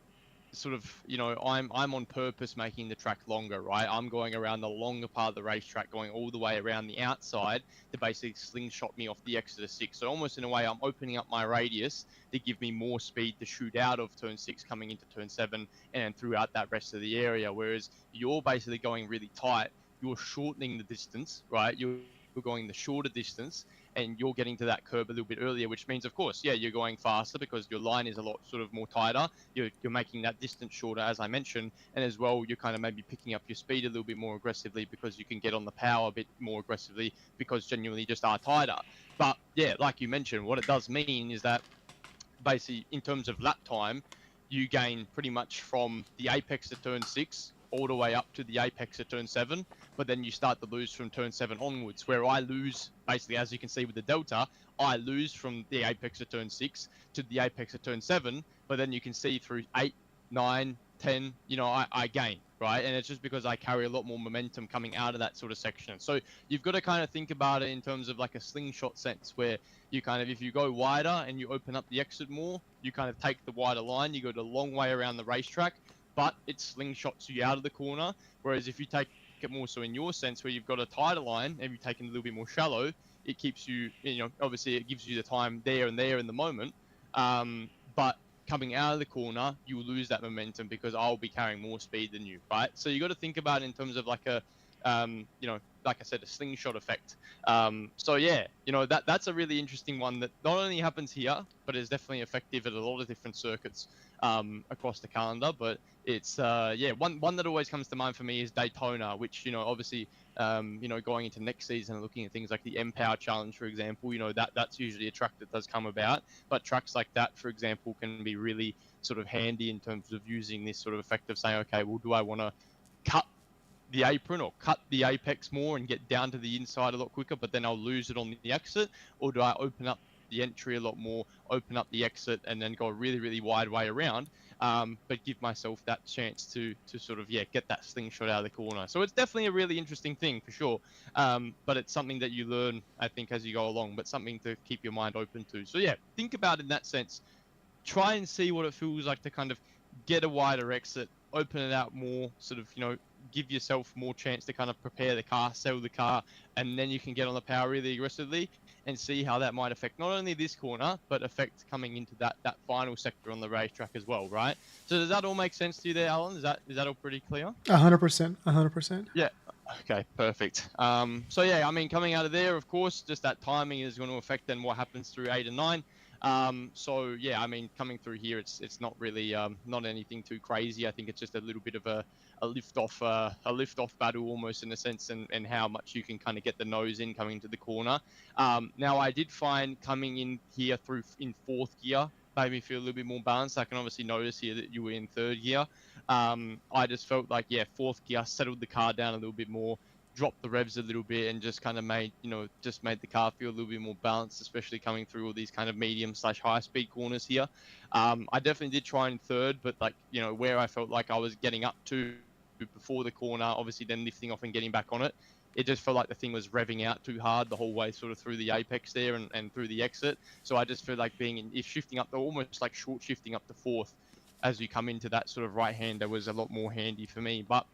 S2: sort of, I'm on purpose making the track longer, right? I'm going around the longer part of the racetrack, going all the way around the outside to basically slingshot me off the exit of 6. So almost in a way, I'm opening up my radius to give me more speed to shoot out of turn 6 coming into turn 7 and throughout that rest of the area. Whereas you're basically going really tight. You're shortening the distance, right? You're going the shorter distance and you're getting to that curb a little bit earlier, which means of course you're going faster because your line is a lot sort of more tighter. You're making that distance shorter, as I mentioned, and as well you're kind of maybe picking up your speed a little bit more aggressively because you can get on the power a bit more aggressively because genuinely just are tighter. But like you mentioned, what it does mean is that basically in terms of lap time, you gain pretty much from the apex of turn 6 all the way up to the apex of turn 7, but then you start to lose from turn 7 onwards, where I lose, basically, as you can see with the delta, I lose from the apex of turn 6 to the apex of turn 7, but then you can see through 8, 9, 10, I gain, right? And it's just because I carry a lot more momentum coming out of that sort of section. So you've got to kind of think about it in terms of like a slingshot sense, where you kind of, if you go wider and you open up the exit more, you kind of take the wider line, you go the long way around the racetrack, but it slingshots you out of the corner. Whereas if you take it more so in your sense, where you've got a tighter line and you've taken a little bit more shallow, it keeps you, obviously it gives you the time there and there in the moment. But coming out of the corner, you'll lose that momentum because I'll be carrying more speed than you, right? So you got to think about it in terms of like a, you know, like I said, a slingshot effect. So yeah, you know, that's a really interesting one that not only happens here, but is definitely effective at a lot of different circuits across the calendar. But it's yeah, one that always comes to mind for me is Daytona, which, you know, obviously, you know, going into next season and looking at things like the M Power Challenge, for example, you know, that's usually a track that does come about. But tracks like that, for example, can be really sort of handy in terms of using this sort of effect of saying, okay, well, do I want to cut the apron or cut the apex more and get down to the inside a lot quicker, but then I'll lose it on the exit? Or do I open up the entry a lot more, open up the exit, and then go a really, really wide way around, but give myself that chance to sort of, yeah, get that slingshot out of the corner? So it's definitely a really interesting thing for sure. But it's something that you learn, I think, as you go along, but something to keep your mind open to. So yeah, think about it in that sense. Try and see what it feels like to kind of get a wider exit, open it out more, sort of, you know, give yourself more chance to kind of prepare the car, sell the car, and then you can get on the power really aggressively and see how that might affect not only this corner, but affect coming into that final sector on the racetrack as well, right? So does that all make sense to you there, Alan? Is that all pretty clear?
S1: 100%. 100%.
S2: Yeah. Okay, perfect. So yeah, I mean, coming out of there, of course, just that timing is going to affect then what happens through 8 and 9. So yeah, I mean, coming through here, it's not really not anything too crazy. I think it's just a little bit of a lift off battle almost in a sense, and how much you can kind of get the nose in coming into the corner. Now I did find coming in here through in fourth gear made me feel a little bit more balanced. I can obviously notice here that you were in third gear. I just felt like, yeah, fourth gear settled the car down a little bit more, dropped the revs a little bit, and just kind of made, you know, just made the car feel a little bit more balanced, especially coming through all these kind of medium/high speed corners here. I definitely did try in third, but like, you know, where I felt like I was getting up to before the corner, obviously then lifting off and getting back on it, it just felt like the thing was revving out too hard the whole way sort of through the apex there and through the exit. So I just feel like shifting up, almost like short shifting up to fourth as you come into that sort of right hander was a lot more handy for me. But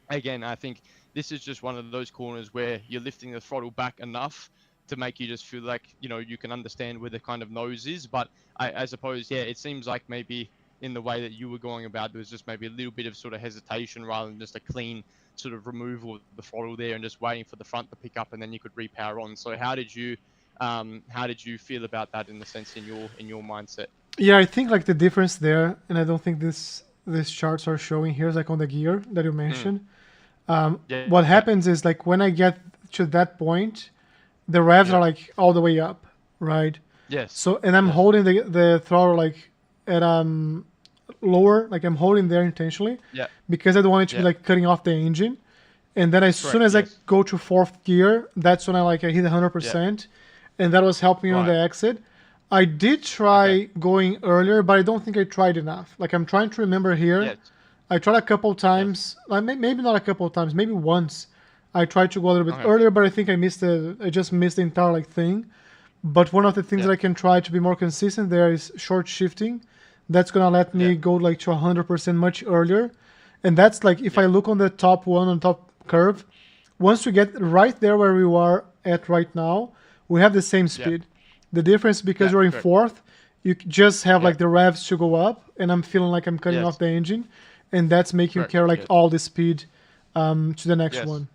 S2: again, I think this is just one of those corners where you're lifting the throttle back enough to make you just feel like, you know, you can understand where the kind of nose is. But I suppose, yeah, it seems like maybe in the way that you were going about, there was just maybe a little bit of sort of hesitation rather than just a clean sort of removal of the throttle there and just waiting for the front to pick up and then you could repower on. So how did you feel about that in the sense in your mindset?
S1: Yeah, I think like the difference there, and I don't think these charts are showing here, is like on the gear that you mentioned.
S2: Yeah,
S1: What happens is like when I get to that point, the revs are like all the way up, right?
S2: Yes.
S1: So and I'm holding the throttle like at lower, like I'm holding there intentionally,
S2: Yeah.
S1: because I don't want it to be like cutting off the engine. And then as soon as I go to fourth gear, that's when I hit 100%, and that was helping me on the exit. I did try going earlier, but I don't think I tried enough. Like I'm trying to remember here.
S2: Yes.
S1: I tried a couple times, like maybe not a couple of times, maybe once. I tried to go a little bit earlier, but I think I just missed the entire like thing. But one of the things that I can try to be more consistent there is short shifting. That's gonna let me go like to 100% much earlier. And that's like if I look on the top one on top curve, once we get right there where we are at right now, we have the same speed. The difference, because you're in fourth, you just have like the revs to go up, and I'm feeling like I'm cutting off the engine, and that's making you carry like all the speed to the next one.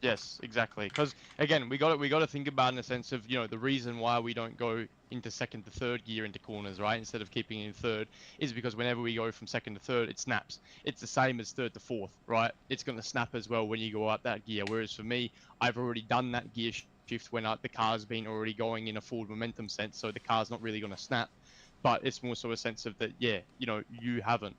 S2: Yes, exactly. Because again, we got to think about in the sense of, you know, the reason why we don't go into second to third gear into corners, right? Instead of keeping it in third, is because whenever we go from second to third, it snaps. It's the same as third to fourth, right? It's going to snap as well when you go up that gear. Whereas for me, I've already done that gear shift when the car's been already going in a forward momentum sense, so the car's not really going to snap. But it's more so a sense of that, yeah, you know, you haven't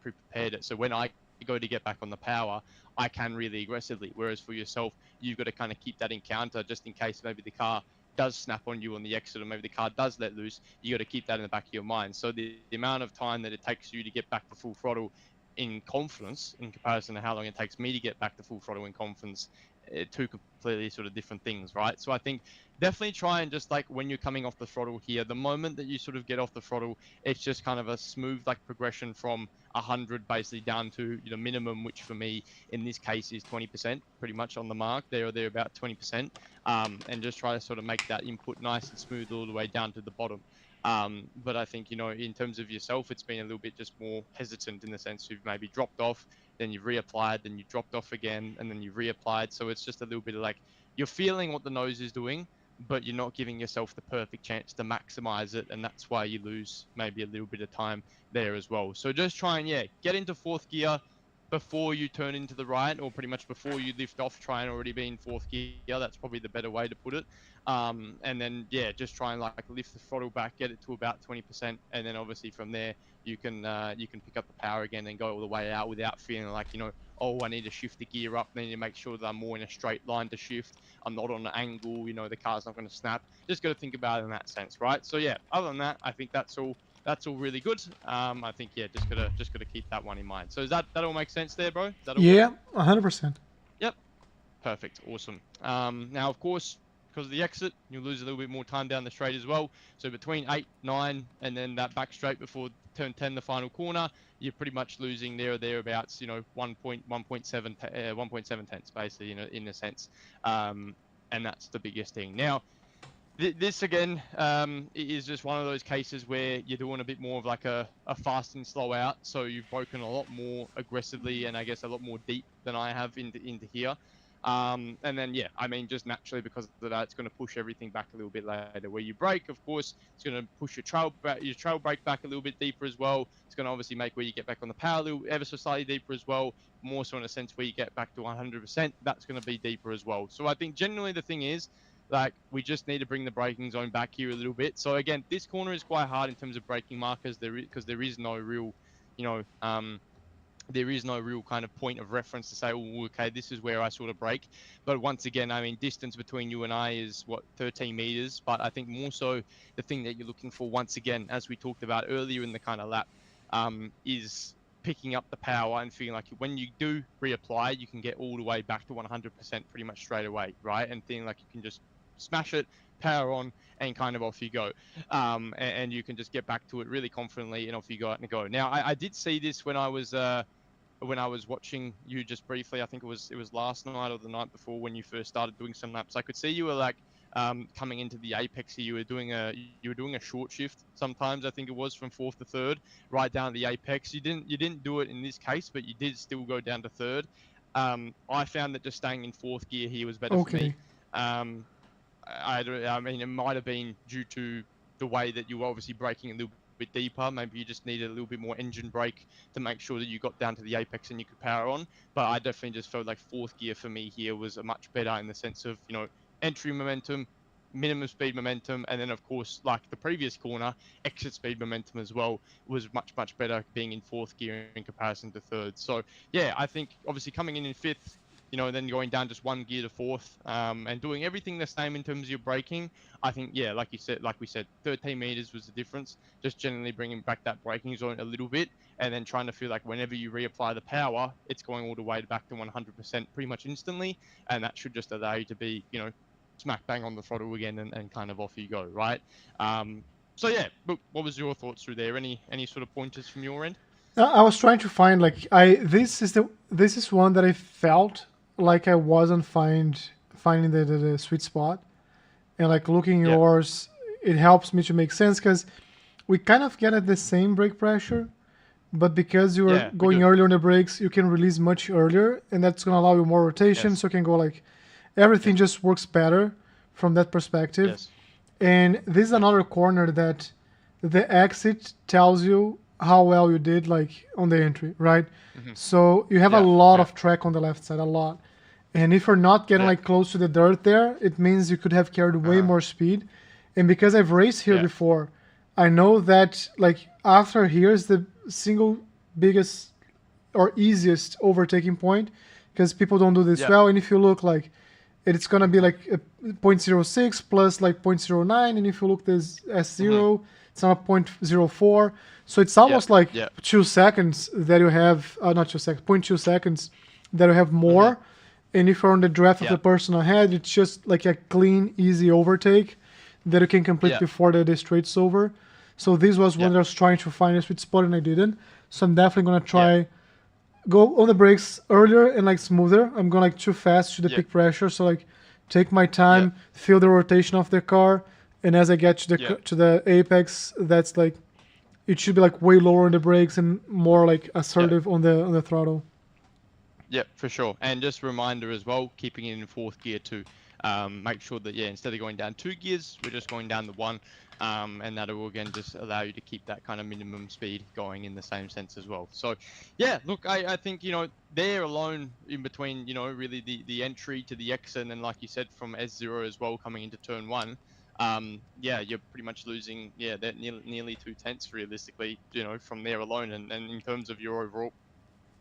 S2: prepared it. So when I go to get back on the power, I can really aggressively. Whereas for yourself, you've got to kind of keep that in counter just in case maybe the car does snap on you on the exit, or maybe the car does let loose. You got to keep that in the back of your mind. So the amount of time that it takes you to get back to full throttle in confidence in comparison to how long it takes me to get back to full throttle in confidence, two completely sort of different things, right? So I think definitely try and just like when you're coming off the throttle here, the moment that you sort of get off the throttle, it's just kind of a smooth like progression from 100 basically down to, you know, minimum, which for me in this case is 20%, pretty much on the mark. They're about 20%, and just try to sort of make that input nice and smooth all the way down to the bottom. But I think, in terms of yourself, it's been a little bit just more hesitant in the sense you've maybe dropped off, then you've reapplied, then you dropped off again, and then you've reapplied. So it's just a little bit of like you're feeling what the nose is doing, but you're not giving yourself the perfect chance to maximize it. And that's why you lose maybe a little bit of time there as well. So just try and, get into fourth gear before you turn into the right, or pretty much before you lift off, try and already be in fourth gear. That's probably the better way to put it. And then just try and like lift the throttle back, get it to about 20%, and then obviously from there you can pick up the power again and go all the way out without feeling like, oh, I need to shift the gear up. I need to make sure that I'm more in a straight line to shift. I'm not on an angle. The car's not going to snap. Just got to think about it in that sense, right? So other than that, I think that's all. That's all really good. I think just gotta keep that one in mind. So that all make sense there, bro? Is that all
S1: Yeah, 100%.
S2: Yep. Perfect. Awesome. Now, of course, because of the exit, you'll lose a little bit more time down the straight as well. So between 8, 9, and then that back straight before turn 10, the final corner, you're pretty much losing there or thereabouts, 1.7 tenths, basically, in a sense. And that's the biggest thing. Now, this again is just one of those cases where you're doing a bit more of like a fast and slow out. So you've broken a lot more aggressively and I guess a lot more deep than I have into here. And then, just naturally because of that, it's going to push everything back a little bit later. Where you brake, of course, it's going to push your trail brake back a little bit deeper as well. It's going to obviously make where you get back on the power a little ever so slightly deeper as well. More so in a sense where you get back to 100%, that's going to be deeper as well. So I think generally the thing is, like, we just need to bring the braking zone back here a little bit. So again, this corner is quite hard in terms of braking markers because there is no real, there is no real kind of point of reference to say, oh, okay, this is where I sort of brake. But once again, I mean, distance between you and I is 13 meters. But I think more so the thing that you're looking for, once again, as we talked about earlier in the kind of lap, is picking up the power and feeling like when you do reapply, you can get all the way back to 100% pretty much straight away, right? And feeling like you can just smash it, power on, and kind of off you go. And you can just get back to it really confidently and off you go and go. Now, I did see this when I was watching you just briefly. I think it was last night or the night before when you first started doing some laps. I could see you were like coming into the apex here. You were doing a short shift sometimes. I think it was from fourth to third, right down to the apex. You didn't do it in this case, but you did still go down to third. I found that just staying in fourth gear here was better for me. I mean, it might have been due to the way that you were obviously braking a little bit deeper. Maybe you just needed a little bit more engine brake to make sure that you got down to the apex and you could power on. But I definitely just felt like fourth gear for me here was a much better in the sense of, entry momentum, minimum speed momentum, and then of course, like the previous corner, exit speed momentum as well was much better being in fourth gear in comparison to third. So I think obviously coming in fifth, then going down just one gear to fourth, and doing everything the same in terms of your braking. I think, like we said, 13 meters was the difference. Just generally bringing back that braking zone a little bit, and then trying to feel like whenever you reapply the power, it's going all the way back to 100% pretty much instantly, and that should just allow you to be, smack bang on the throttle again and kind of off you go, right? So look, what was your thoughts through there? Any sort of pointers from your end?
S1: I was trying to find this is one that I felt like I wasn't finding the sweet spot, and like looking yours, it helps me to make sense because we kind of get at the same brake pressure, but because you are going earlier on the brakes, you can release much earlier, and that's gonna allow you more rotation, so you can go like everything just works better from that perspective. And this is another corner that the exit tells you how well you did like on the entry, right? So you have a lot of track on the left side, a lot. And if you're not getting like close to the dirt there, it means you could have carried way more speed. And because I've raced here before, I know that like after here is the single biggest or easiest overtaking point because people don't do this well. And if you look like it's going to be like a 0.06 plus like 0.09. And if you look this S0, it's on a 0.04. So it's almost like 2 seconds that you have, not 2 seconds, 0.2 seconds that you have more. And if you're on the draft of the person ahead, it's just like a clean, easy overtake that you can complete before the straight's over. So this was one that I was trying to find a sweet spot and I didn't. So I'm definitely going to try go on the brakes earlier and like smoother. I'm going like too fast to the peak pressure. So like take my time, feel the rotation of the car, and as I get to the
S2: Yeah.
S1: to the apex, that's like it should be like way lower on the brakes and more like
S2: Yeah.
S1: assertive on the throttle.
S2: Yeah, for sure. And just a reminder as well, keeping it in fourth gear too. Make sure that, yeah, instead of going down 2 gears, we're just going down the one. And that will again just allow you to keep that kind of minimum speed going in the same sense as well. So, yeah, look, I think, there alone in between, really the entry to the exit, and then, like you said, from S0 as well coming into turn one. Yeah, you're pretty much losing, yeah, that nearly 2 tenths realistically, from there alone. And in terms of your overall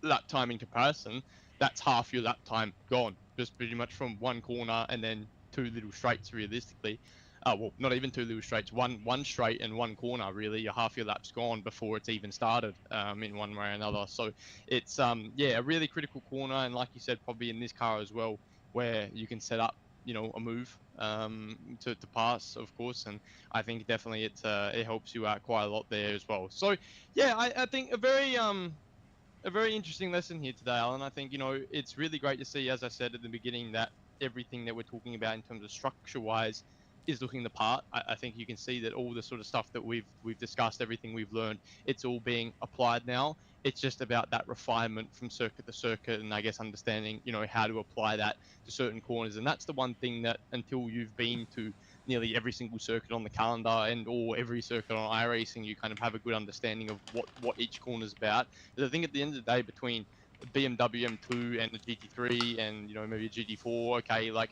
S2: lap time in comparison, that's half your lap time gone, just pretty much from one corner and then two little straights realistically. Well, not even two little straights, one straight and one corner. Really, your half your lap's gone before it's even started, in one way or another. So it's yeah, a really critical corner, and like you said, probably in this car as well, where you can set up, a move to pass, of course, and I think definitely it helps you out quite a lot there as well. So yeah, I think a very interesting lesson here today, Alan. I think, it's really great to see, as I said at the beginning, that everything that we're talking about in terms of structure wise is looking the part. I think you can see that all the sort of stuff that we've discussed, everything we've learned, it's all being applied now. It's just about that refinement from circuit to circuit, and I guess understanding, how to apply that to certain corners. And that's the one thing that, until you've been to nearly every single circuit on the calendar and or every circuit on iRacing, you kind of have a good understanding of what each corner is about. Because I think at the end of the day, between a BMW M2 and a GT3 and, maybe a GT4, okay, like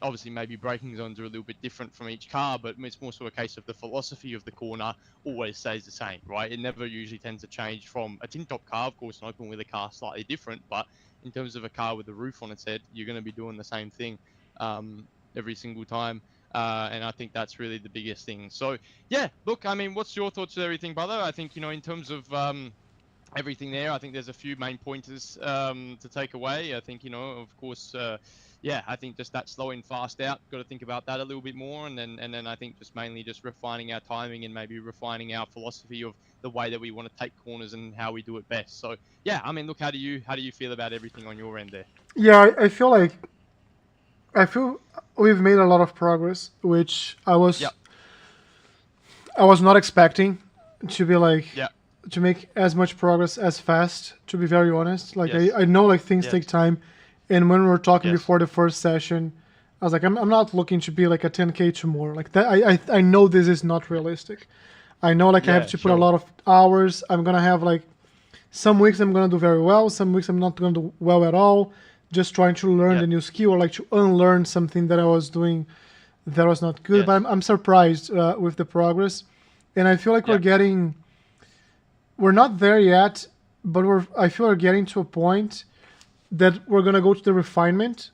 S2: obviously maybe braking zones are a little bit different from each car, but it's more so a case of the philosophy of the corner always stays the same, right? It never usually tends to change from a tin top car. Of course, an open wheeler car slightly different, but in terms of a car with a roof on its head, you're going to be doing the same thing every single time. And I think that's really the biggest thing. So yeah, look, I mean, what's your thoughts on everything, brother? I think, in terms of everything there, I think there's a few main pointers to take away. I think, of course, yeah, I think just that slowing fast out, got to think about that a little bit more, and then I think just mainly just refining our timing and maybe refining our philosophy of the way that we want to take corners and how we do it best. So yeah, I mean, look, how do you feel about everything on your end there?
S1: Yeah, I feel we've made a lot of progress, which
S2: Yep.
S1: I was not expecting to be like
S2: Yeah.
S1: to make as much progress as fast. To be very honest, like
S2: Yes.
S1: I know like things
S2: Yes.
S1: take time, and when we were talking
S2: Yes.
S1: before the first session, I was like, I'm not looking to be like a 10K tomorrow. Like that, I know this is not realistic. I know like I have
S2: Yeah.
S1: to put a
S2: Sure.
S1: lot of hours. I'm gonna have like some weeks I'm gonna do very well, some weeks I'm not gonna do well at all. Just trying to learn
S2: Yeah.
S1: the new skill or like to unlearn something that I was doing that was not good. But
S2: Yes.
S1: I'm surprised with the progress, and I feel like
S2: Yeah.
S1: we're not there yet, but I feel we're getting to a point that we're gonna go to the refinement,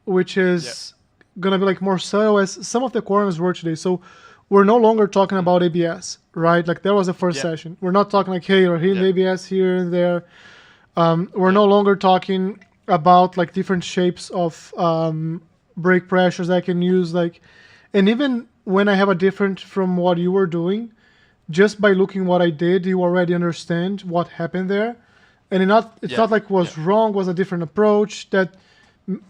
S1: which
S2: Yeah.
S1: is gonna be like more subtle as some of the corners were today. So we're no longer talking about ABS, right? Like that was the first
S2: Yeah.
S1: session. We're not talking like, hey, we're hitting
S2: Yeah.
S1: ABS here and there. We're
S2: Yeah.
S1: no longer talking about like different shapes of brake pressures I can use, like, and even when I have a different from what you were doing, just by looking what I did, you already understand what happened there, and it's
S2: Yeah.
S1: not like
S2: Yeah.
S1: was wrong, was a different approach that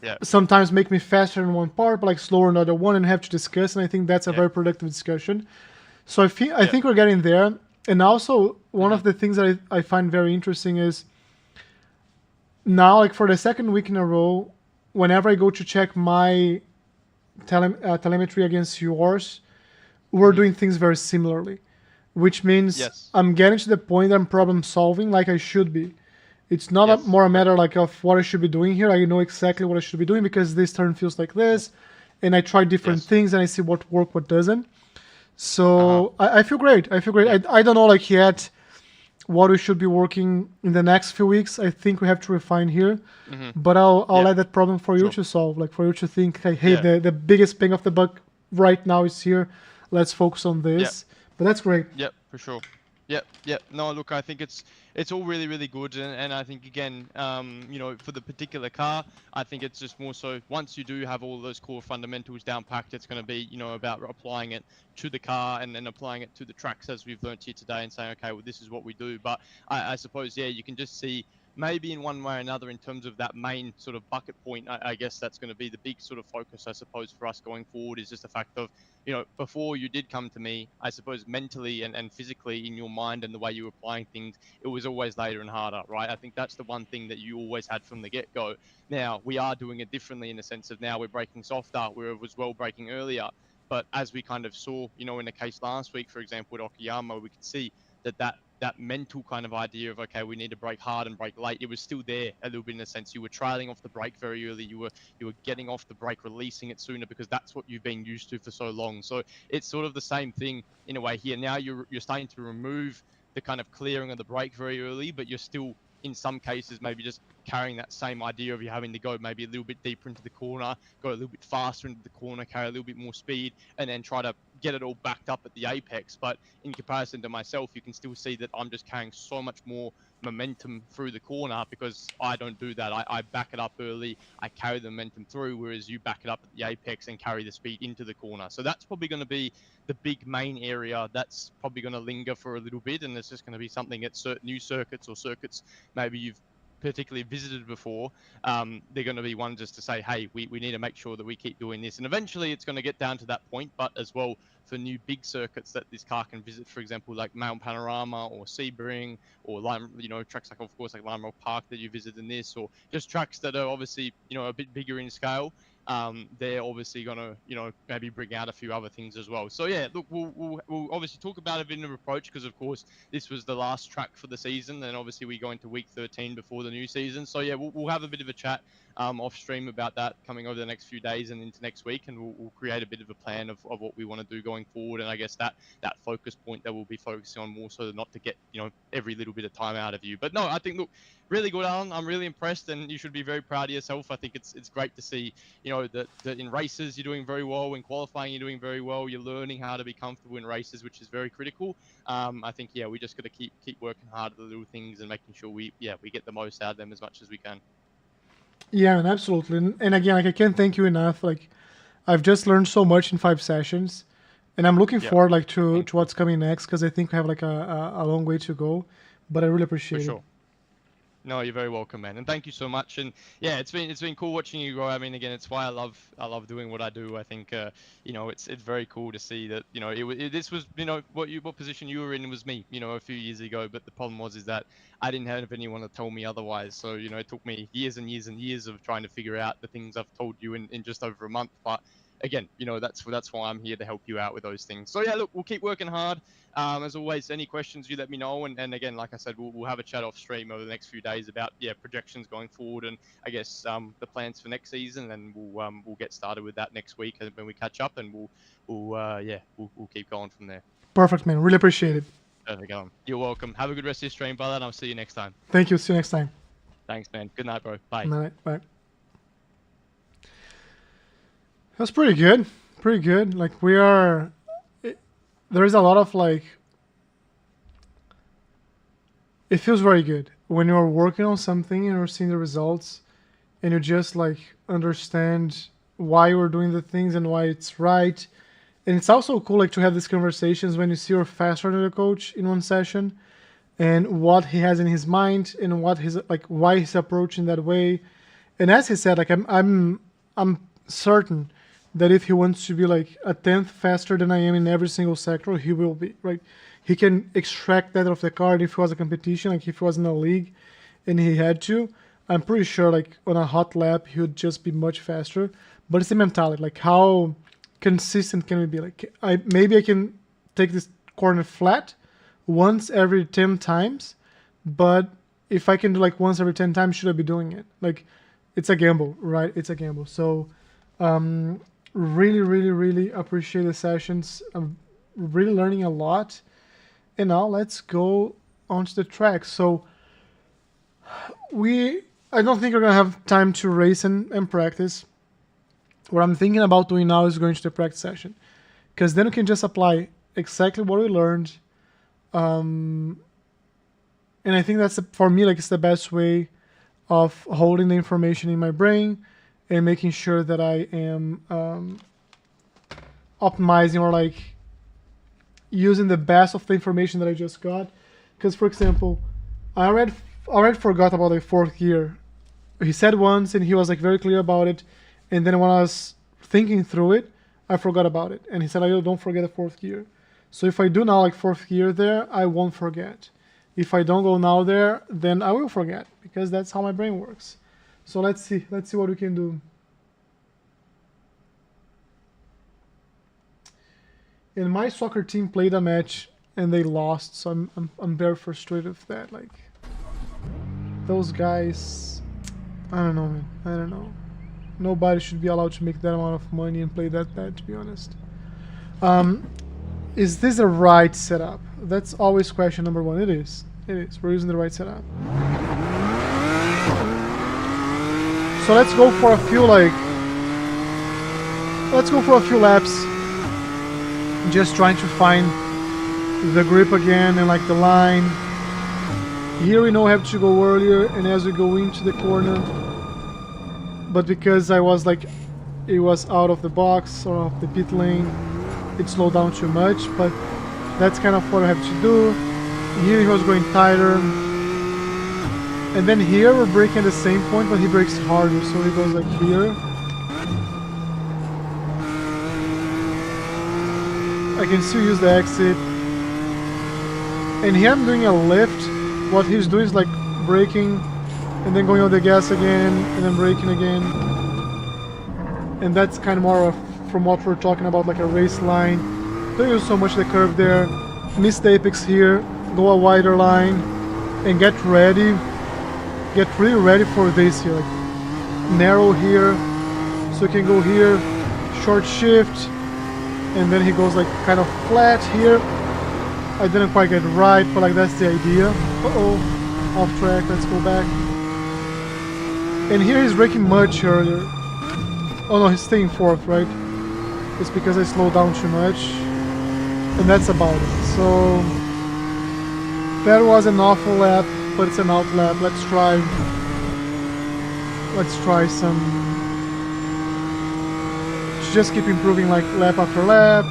S2: Yeah.
S1: sometimes make me faster in one part, but like slower in the other one, and have to discuss. And I think that's a
S2: Yeah.
S1: very productive discussion. So I
S2: Yeah.
S1: think we're getting there. And also one
S2: Mm-hmm.
S1: of the things that I find very interesting is now, like for the second week in a row, whenever I go to check my telemetry against yours, we're
S2: Mm-hmm.
S1: doing things very similarly, which means
S2: Yes.
S1: I'm getting to the point that I'm problem solving like I should be. It's not
S2: Yes.
S1: more a matter like of what I should be doing here. I know exactly what I should be doing because this turn feels like
S2: Yeah.
S1: this, and I try different
S2: Yes.
S1: things and I see what work, what doesn't.
S2: Uh-huh.
S1: So I feel great. I feel great.
S2: Yeah.
S1: I don't know like yet what we should be working in the next few weeks. I think we have to refine here,
S2: Mm-hmm.
S1: but I'll
S2: Yeah.
S1: let that problem for you
S2: Sure.
S1: to solve. Like for you to think, like, hey,
S2: Yeah.
S1: the biggest bang of the buck right now is here. Let's focus on
S2: Yeah.
S1: this. But that's great.
S2: Yep, for sure. Yep, yep. No, look, I think it's all really, really good, and I think again, for the particular car, I think it's just more so once you do have all those core fundamentals down packed, it's going to be, about applying it to the car and then applying it to the tracks as we've learnt here today and saying, okay, well, this is what we do. But I suppose, yeah, you can just see maybe in one way or another, in terms of that main sort of bucket point, I guess that's going to be the big sort of focus, I suppose, for us going forward, is just the fact of, before you did come to me, I suppose mentally and physically in your mind and the way you were applying things, it was always later and harder, right? I think that's the one thing that you always had from the get-go. Now, we are doing it differently in the sense of now we're breaking softer, where it was well breaking earlier. But as we kind of saw, in the case last week, for example, at Okayama, we could see that mental kind of idea of, okay, we need to break hard and break late. It was still there a little bit, in a sense. You were trailing off the brake very early. You were getting off the brake, releasing it sooner, because that's what you've been used to for so long. So it's sort of the same thing in a way here. Now you're starting to remove the kind of clearing of the brake very early, but you're still, in some cases, maybe just carrying that same idea of you having to go maybe a little bit deeper into the corner, go a little bit faster into the corner, carry a little bit more speed, and then try to get it all backed up at the apex. But in comparison to myself, you can still see that I'm just carrying so much more momentum through the corner, because I don't do that. I back it up early, I carry the momentum through, whereas you back it up at the apex and carry the speed into the corner. So that's probably going to be the big main area that's probably going to linger for a little bit, and it's just going to be something at certain new circuits, or circuits maybe you've particularly visited before. They're going to be one just to say, hey, we need to make sure that we keep doing this, and eventually it's going to get down to that point. But as well, for new big circuits that this car can visit, for example, like Mount Panorama or Sebring, or tracks like, of course, like Lime Rock Park that you visit in this, or just tracks that are obviously a bit bigger in scale. They're obviously going to, maybe bring out a few other things as well. So yeah, look, we'll obviously talk about a bit of approach, because of course this was the last track for the season, and obviously we go into week 13 before the new season. So yeah, we'll have a bit of a chat off stream about that coming over the next few days and into next week, and we'll create a bit of a plan of what we want to do going forward. And I guess that focus point that we'll be focusing on more, so not to get every little bit of time out of you. But no, I think, look, really good, Alan. I'm really impressed, and you should be very proud of yourself. I think it's great to see that in races you're doing very well, in qualifying you're doing very well, you're learning how to be comfortable in races, which is very critical. I think, yeah, we just got to keep working hard at the little things and making sure we get the most out of them as much as we can.
S1: Yeah, and absolutely. And again, like, I can't thank you enough. Like, I've just learned so much in 5 sessions, and I'm looking forward like to what's coming next, because I think we have like a long way to go. But I really appreciate it.
S2: No, you're very welcome, man, and thank you so much. And yeah, it's been cool watching you grow. I mean, again, it's why I love doing what I do. I think it's very cool to see that this was what position you were in was me a few years ago. But the problem is that I didn't have anyone to tell me otherwise. So it took me years and years and years of trying to figure out the things I've told you in just over a month. But again, that's why I'm here to help you out with those things. So yeah, look, we'll keep working hard. As always, any questions, you let me know. And again, like I said, we'll have a chat off stream over the next few days about projections going forward, and I guess the plans for next season. And we'll get started with that next week when we catch up, and we'll keep going from there.
S1: Perfect, man. Really appreciate it.
S2: Perfect. You're welcome. Have a good rest of your stream, brother, and I'll see you next time.
S1: Thank you. See you next time.
S2: Thanks, man. Good night, bro. Bye.
S1: Good night. Bye. That's pretty good. Pretty good. Like, there is a lot of like, it feels very good when you're working on something and you're seeing the results, and you just like understand why you're doing the things and why it's right. And it's also cool like to have these conversations when you see you're faster than the coach in one session, and what he has in his mind, and what his like why he's approaching that way. And as he said, like I'm certain that if he wants to be like a 10th faster than I am in every single sector, he will be, right? He can extract that of the car if it was a competition, like if he was in a league and he had to. I'm pretty sure like on a hot lap, he would just be much faster. But it's the mentality, like how consistent can we be? Like maybe I can take this corner flat once every 10 times, but if I can do like once every 10 times, should I be doing it? Like, it's a gamble, right? It's a gamble. So really, really, really appreciate the sessions. I'm really learning a lot. And now let's go onto the track. So I don't think we're going to have time to race and practice. What I'm thinking about doing now is going to the practice session, because then we can just apply exactly what we learned. And I think that's, for me, like, it's the best way of holding the information in my brain and making sure that I am optimizing or like using the best of the information that I just got. Because, for example, I read already forgot about the fourth gear. He said once and he was like very clear about it, and then when I was thinking through it, I forgot about it. And he said, "Oh, don't forget the fourth gear." So if I do now like fourth gear there, I won't forget. If I don't go now there, then I will forget, because that's how my brain works. So let's see what we can do. And my soccer team played a match and they lost, so I'm very frustrated with that. Like, those guys, I don't know, man. I don't know. Nobody should be allowed to make that amount of money and play that bad, to be honest. Is this the right setup? That's always question number one. It is. It is. We're using the right setup. So let's go for a few laps. Just trying to find the grip again and like the line. Here we know we have to go earlier, and as we go into the corner, but because I was like, it was out of the box or of the pit lane, it slowed down too much, but that's kind of what I have to do. Here he was going tighter, and then here we're braking at the same point, but he brakes harder, so he goes like here. I can still use the exit, and here I'm doing a lift. What he's doing is like braking and then going on the gas again and then braking again, and that's kind of more of, from what we're talking about, like a race line. Don't use so much the curve there, miss the apex here, go a wider line, and get really ready for this here, like narrow here, so you can go here, short shift, and then he goes like kind of flat here. I didn't quite get it right, but like that's the idea. Uh-oh, off track, let's go back. And here he's braking much earlier. Oh no, he's staying fourth, right? It's because I slowed down too much. And that's about it. So that was an awful lap, but it's an out lap. Let's try some, just keep improving like lap after lap.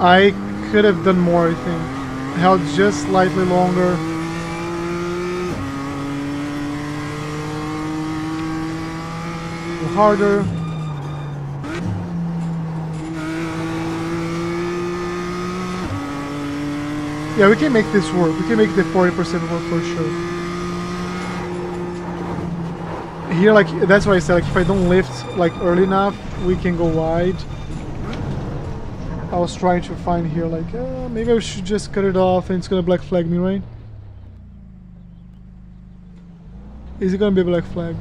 S1: I could have done more, I think. Held just slightly longer. Go harder. Yeah, we can make this work. We can make the 40% work for sure. Here, like, that's what I said, like, if I don't lift like early enough, we can go wide. I was trying to find here, like, maybe I should just cut it off and it's gonna black flag me, right? Is it gonna be a black flag?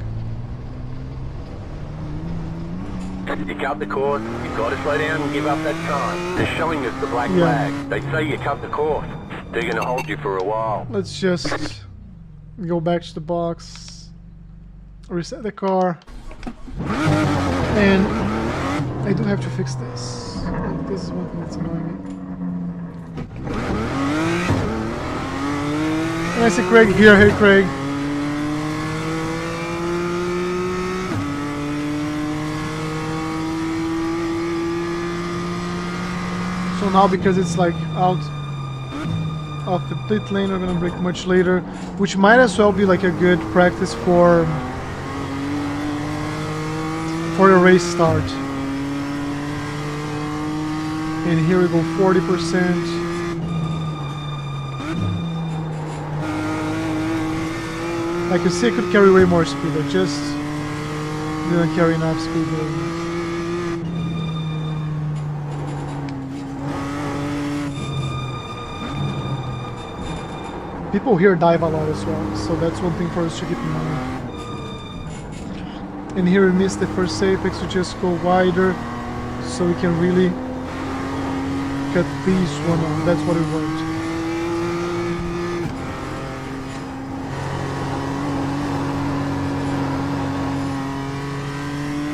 S3: You cut the course, you've got to slow down and give up that time. They're showing us the black flag. They say you cut the course. They're going to hold you for a while.
S1: Let's just go back to the box, reset the car, and I do have to fix this. Like, this is one thing that's annoying me. And I see Craig here. Hey, Craig. So now, because it's like out of the pit lane, we're gonna brake much later, which might as well be like a good practice for a race start. And here we go, 40%. Like you see, I could carry way more speed. I just didn't carry enough speed here. People here dive a lot as well, so that's one thing for us to keep in mind. And here we missed the first apex, we just go wider, so we can really cut these one off. That's what we want.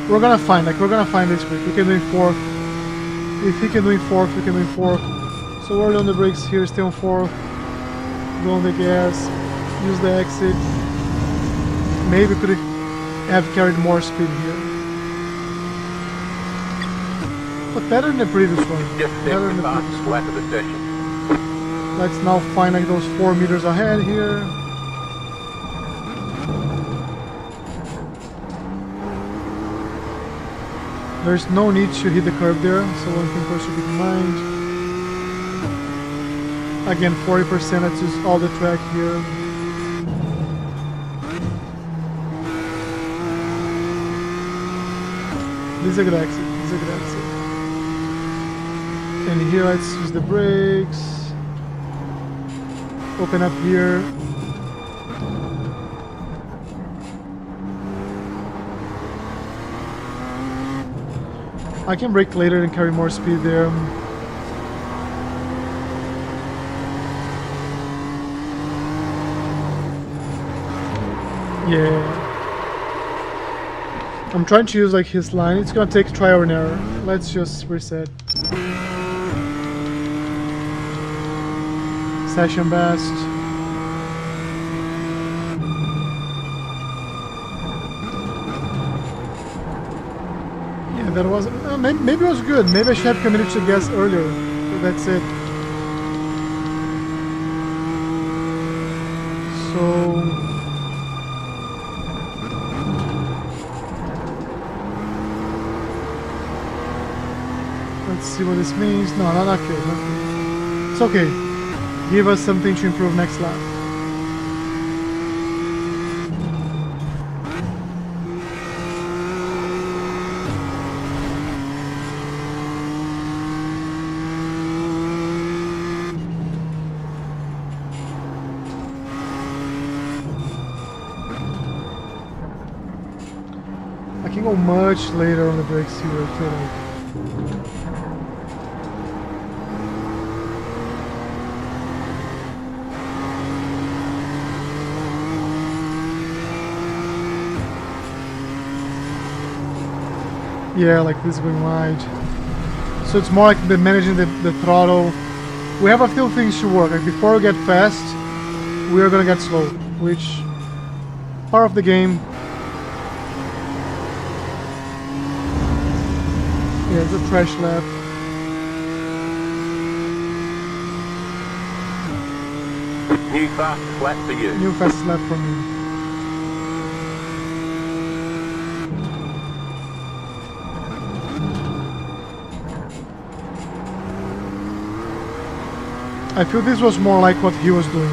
S1: We're gonna find this quick. We can do it fourth. If he can do it fourth, we can do it fourth. So early on the brakes here, stay on fourth. Go on the gas, use the exit. Maybe could have carried more speed here. But better than the previous one.
S3: Just
S1: Better
S3: set
S1: than
S3: the
S1: the previous
S3: fastest
S1: one.
S3: lap of the session.
S1: Let's now find like those 4 meters ahead here. There's no need to hit the curb there, so one thing for us to keep in mind. Again, 40%, let's use all the track here. This is a good exit, this is a good exit. And here let's use the brakes. Open up here. I can brake later and carry more speed there. Yeah. I'm trying to use like his line. It's gonna take trial and error. Let's just reset. Session best. Yeah, that was maybe it was good. Maybe I should have committed to gas earlier. That's it. So. Let's see what this means. No, not okay. Not good. It's okay. Give us something to improve next lap. I can go much later on the brakes here. I feel like. Yeah, like this going wide. So it's more like the managing the throttle. We have a few things to work. Like before we get fast, we are gonna get slow, which part of the game. Yeah, it's a trash lap.
S3: New fastest lap for you.
S1: New fastest lap for me. I feel this was more like what he was doing.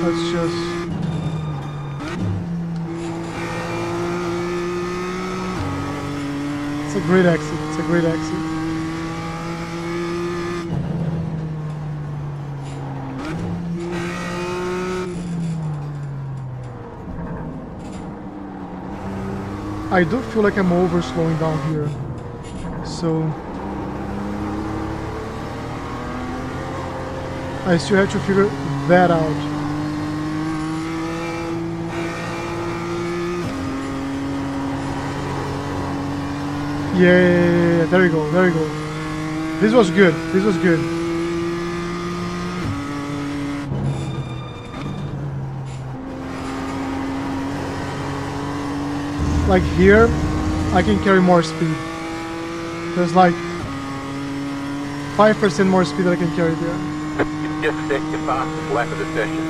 S1: Let's just... It's a great exit, it's a great exit. I do feel like I'm over slowing down here, so I still have to figure that out. Yeah, there we go, there we go. This was good, this was good. Like here, I can carry more speed. There's like 5% more speed that I can carry there.
S3: Just set your fastest lap of the session.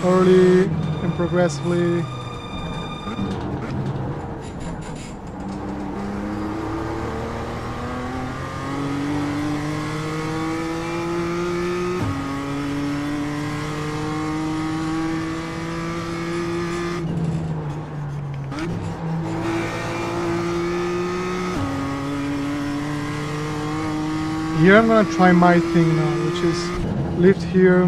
S1: Early and progressively. Here I'm gonna try my thing now, which is lift here.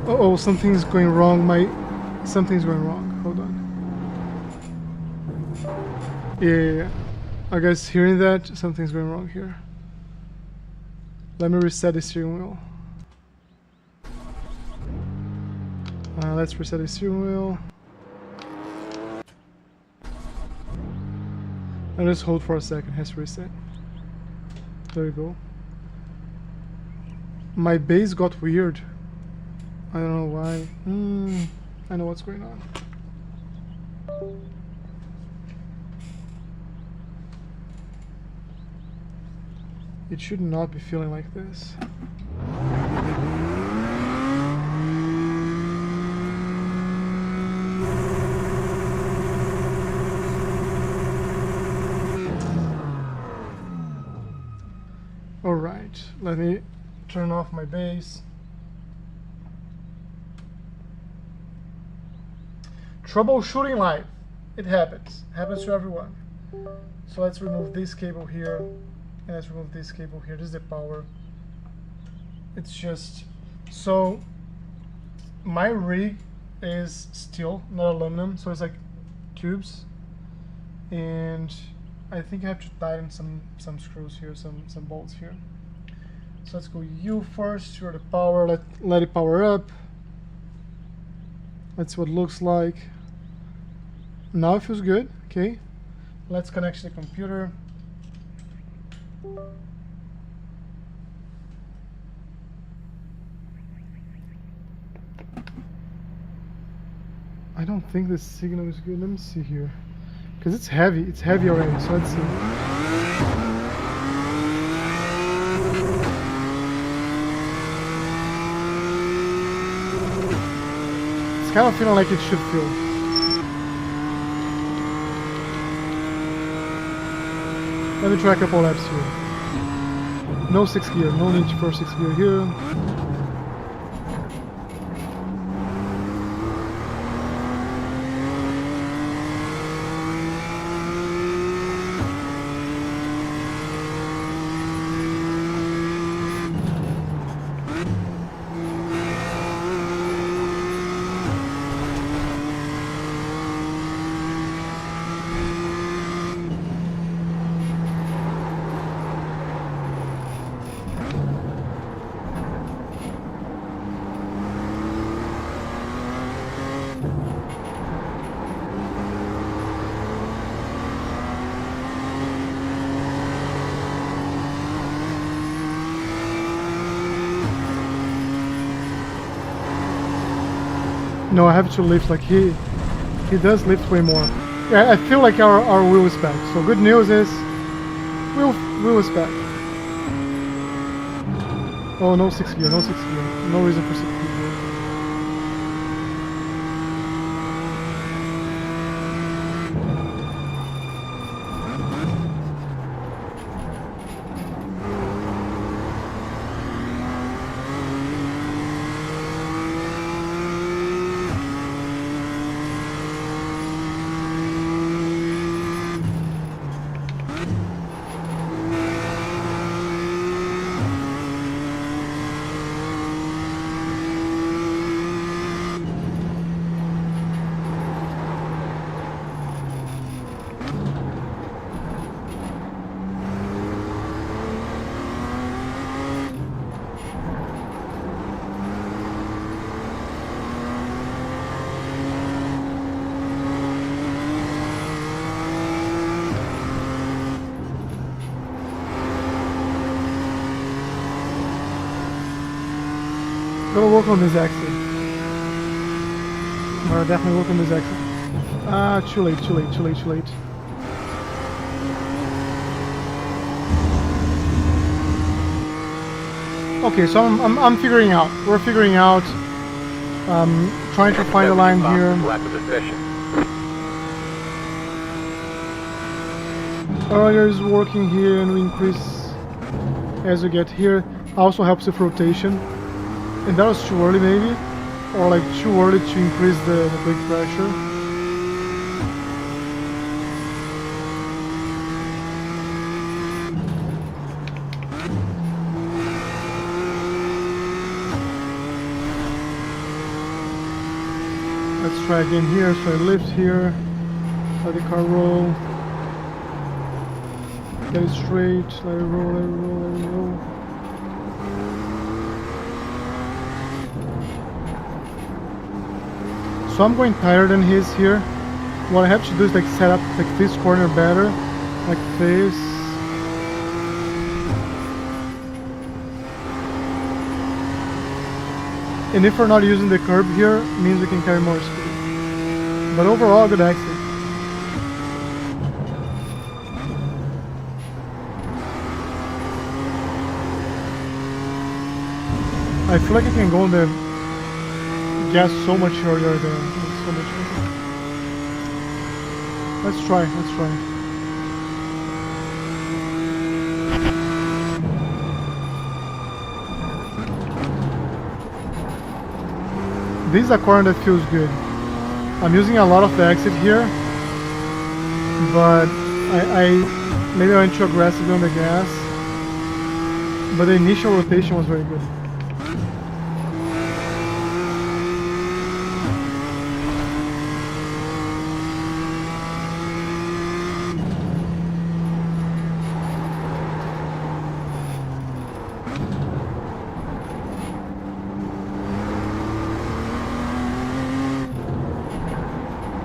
S1: Uh-oh, something's going wrong. Something's going wrong. Hold on. Yeah. I guess hearing that, something's going wrong here. Let me reset the steering wheel. Let's reset the steering wheel. And just hold for a second, it has to reset. There you go. My base got weird. I don't know why. I know what's going on. It should not be feeling like this. Alright, let me turn off my base. Troubleshooting live. It happens. It happens to everyone. So let's remove this cable here. And let's remove this cable here. This is the power. It's just... So, my rig is steel, not aluminum. So it's like tubes. And I think I have to tighten some screws here, some bolts here. So let's go U first. You're the power. Let it power up. That's what it looks like. Now it feels good. Okay. Let's connect to the computer. I don't think the signal is good. Let me see here. Because it's heavy. It's heavy already. So let's see. It's kind of feeling like it should feel. Let me try a couple laps here. No 6th gear. No need for 6th gear here. No, I have to lift. Like he does lift way more. Yeah, I feel like our wheel is back. So good news is wheel is back. Oh, no 6th gear, no 6th gear. No reason for 6th gear. Gotta work on this axle. Gotta definitely work on this axle. Ah, too late. Okay, so I'm figuring out. We're figuring out. Trying to find a line here. Earlier is working here, and we increase as we get here. Also helps with rotation. And that was too early maybe, or like too early to increase the brake pressure. Let's try again here, so I lift here, let the car roll, get it straight, let it roll, let it roll, let it roll. So I'm going higher than his here. What I have to do is like set up like this corner better, like this. And if we're not using the curb here, it means we can carry more speed. But overall, good exit. I feel like I can go on the gas so much earlier there. It's so much earlier. Let's try, let's try. This is a corner that feels good. I'm using a lot of the exit here, but maybe I went too aggressively on the gas. But the initial rotation was very good.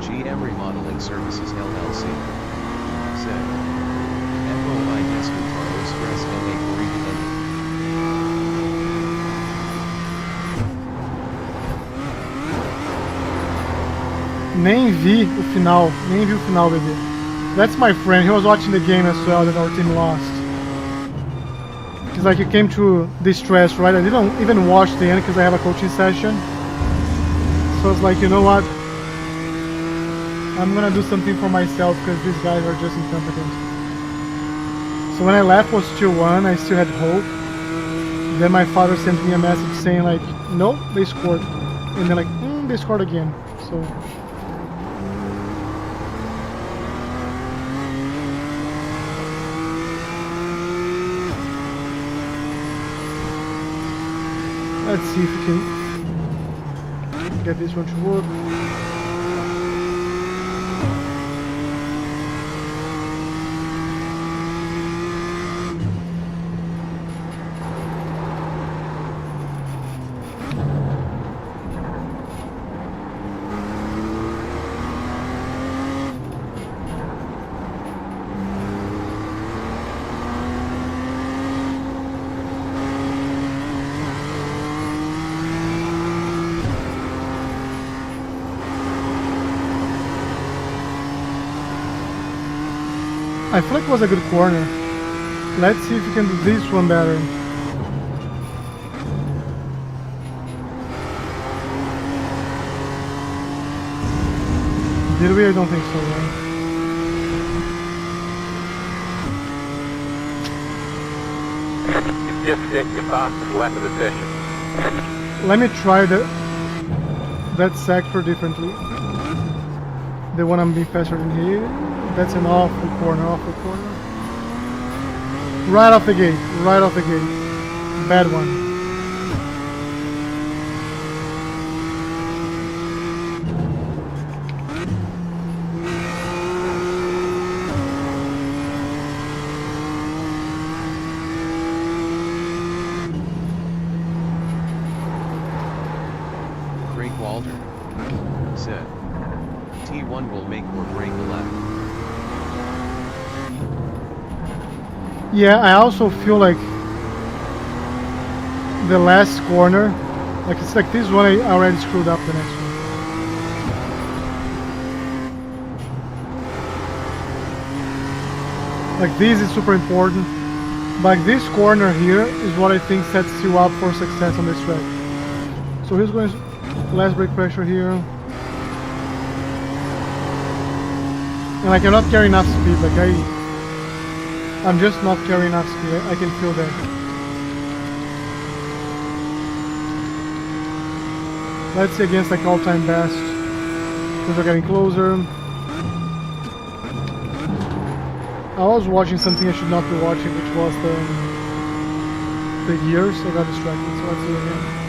S4: GM Remodeling Services LLC. Said. FOI Descutaro Express LA Corridor.
S1: Nem vi o final, bebê. That's my friend, he was watching the game as well that our team lost. It's like he came to distress, right? I didn't even watch the end because I have a coaching session. So it's like, you know what? I'm gonna do something for myself because these guys are just incompetent. So when I left was 2-1, I still had hope. Then my father sent me a message saying like, no, they scored. And then like, they scored again. So let's see if we can get this one to work. I feel like it was a good corner. Let's see if we can do this one better. Did we? I don't think so, right?
S3: You've just set your fastest lap of the session.
S1: Let me try that sector differently. The one I'm being faster than here. That's an awful corner, Right off the gate, Bad one.
S4: Craig Walter. Said. T1 will make or break a lap.
S1: Yeah, I also feel like the last corner, like it's like this one I already screwed up the next one. Like this is super important. Like this corner here is what I think sets you up for success on this track. So here's going less brake pressure here. And like I'm not carrying enough speed, like I'm just not carrying enough speed, I can feel that. Let's see against like all-time best. Because we're getting closer. I was watching something I should not be watching, which was the gears. I got distracted, so let's do it again.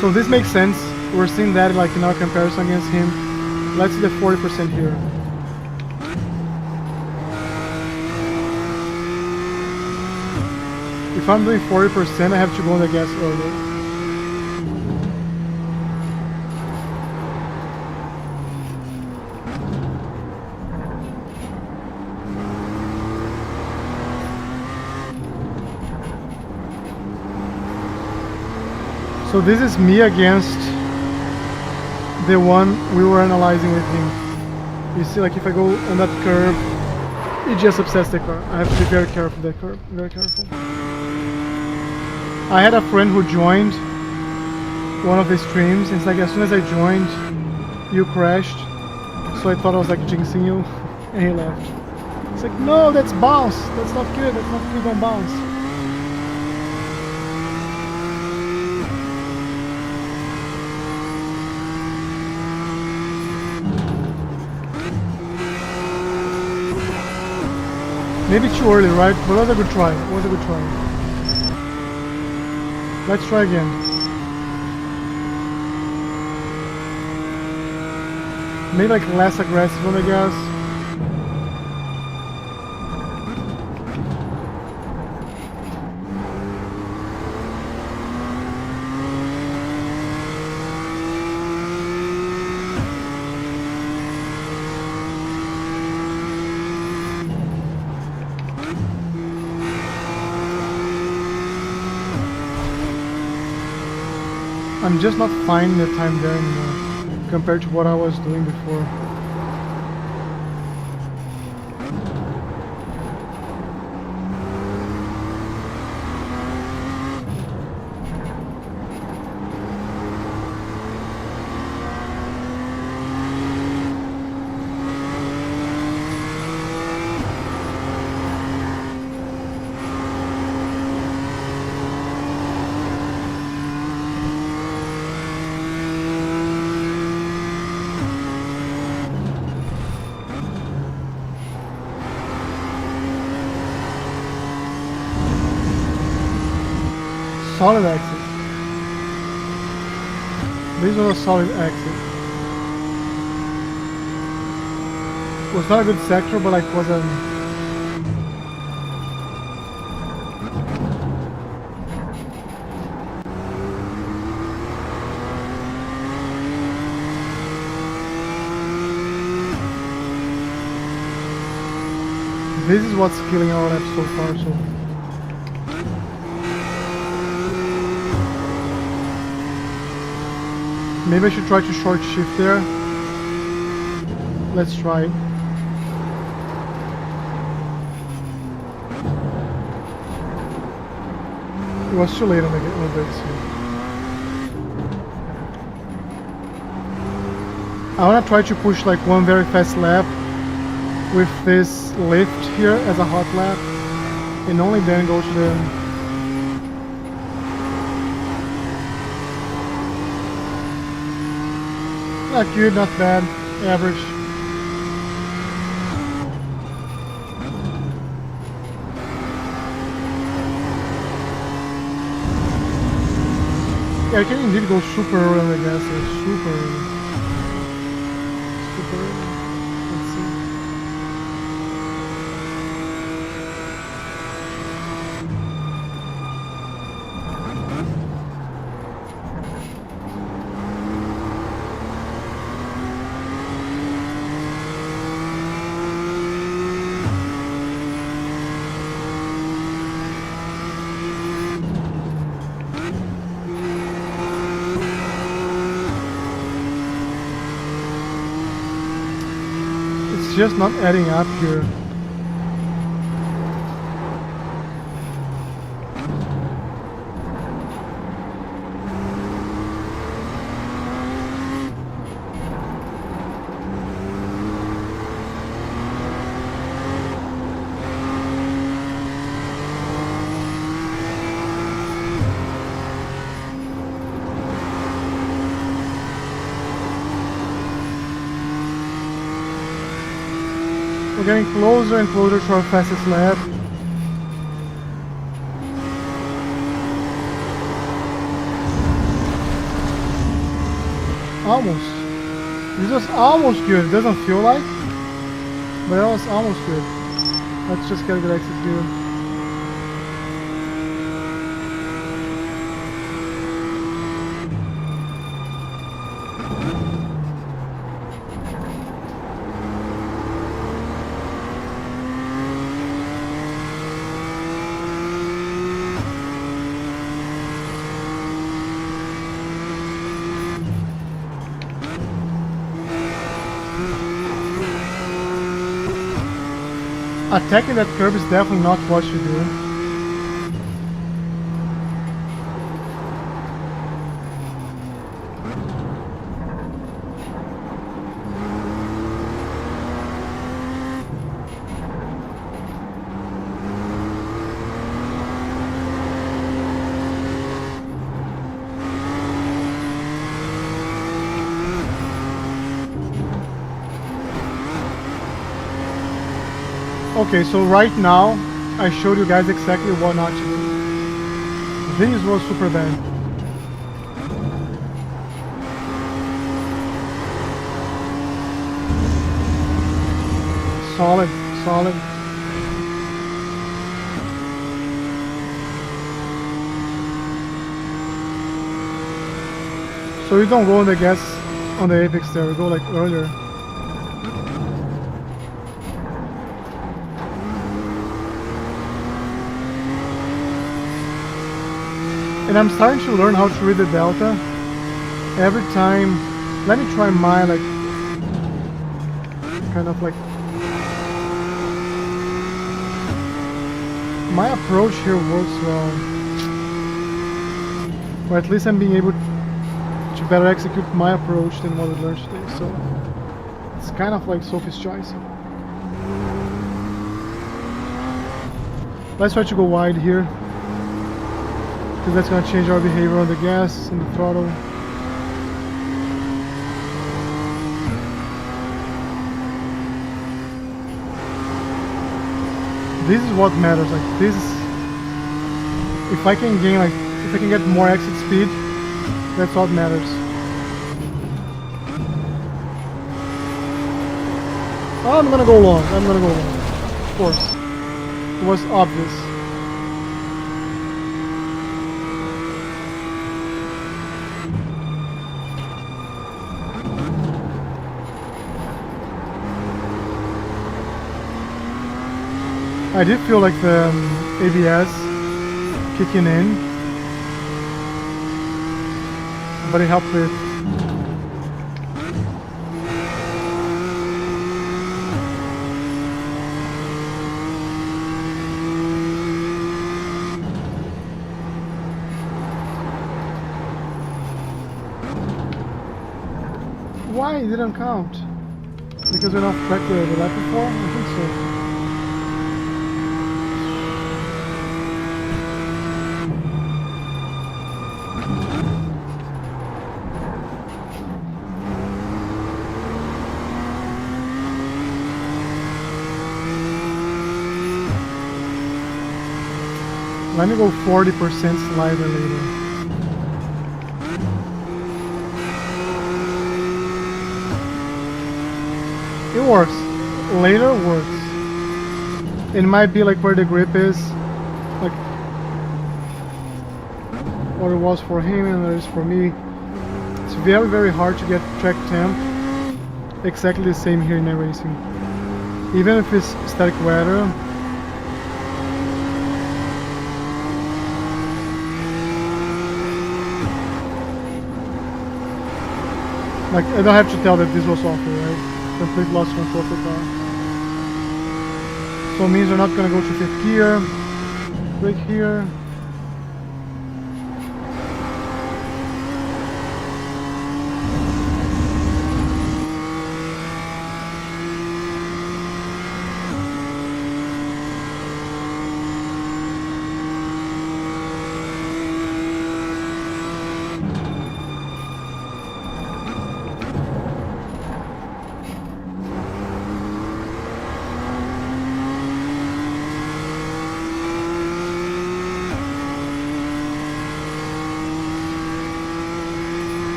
S1: So this makes sense. We're seeing that like in our comparison against him. Let's see the 40% here. If I'm doing 40%, I have to go on the gas earlier. So this is me against the one we were analyzing with him. You see, like if I go on that curve, it just upsets the car. I have to be very careful with that curve, very careful. I had a friend who joined one of the streams, and it's like as soon as I joined, you crashed. So I thought I was like jinxing you, and he left. It's like, no, that's bounce. That's not good. That's not good on bounce. Maybe too early, right? But was a good try. Was a good try. Let's try again. Maybe like less aggressive one, I guess. I'm just not finding the time there anymore compared to what I was doing before. Solid exit. This was a solid exit. It was not a good sector, but like was a... This is what's killing our lap so far, so... Maybe I should try to short shift there. Let's try. It was too late on the brakes here. I wanna try to push like one very fast lap with this lift here as a hot lap, and only then go to the... Not good, not bad, average. Yeah, I can indeed go super early on the gas here, super early. Super early. Let's see. It's just not adding up here. We're getting closer and closer to our fastest lap. Almost. This was almost good. It doesn't feel like, but it was almost good. Let's just get a good exit here. attacking that curb is definitely not what you do. Okay, so right now I showed you guys exactly what not to do. This was super bad. Solid, solid. So you don't go on the gas on the apex there, you go like earlier. And I'm starting to learn how to read the delta every time. Let me try my like kind of like my approach here works well, or at least I'm being able to better execute my approach than what we learned today. So it's kind of like Sophie's choice. Let's try to go wide here, because that's going to change our behavior on the gas and the throttle. This is what matters, like this is, if I can gain, like, if I can get more exit speed, that's what matters. I'm gonna go long, of course. It was obvious. I did feel like the ABS kicking in, but it helped with why it didn't count? Because we don't track the lap before? I think so. Let me go 40% slider later. It works. Later works. It might be like where the grip is, like what it was for him and it is for me. It's very, very hard to get track temp exactly the same here in iRacing. Even if it's static weather. Like, I don't have to tell that this was awful, right? Complete lost control of the car. So it means we're not gonna go to 5th gear. Brake here.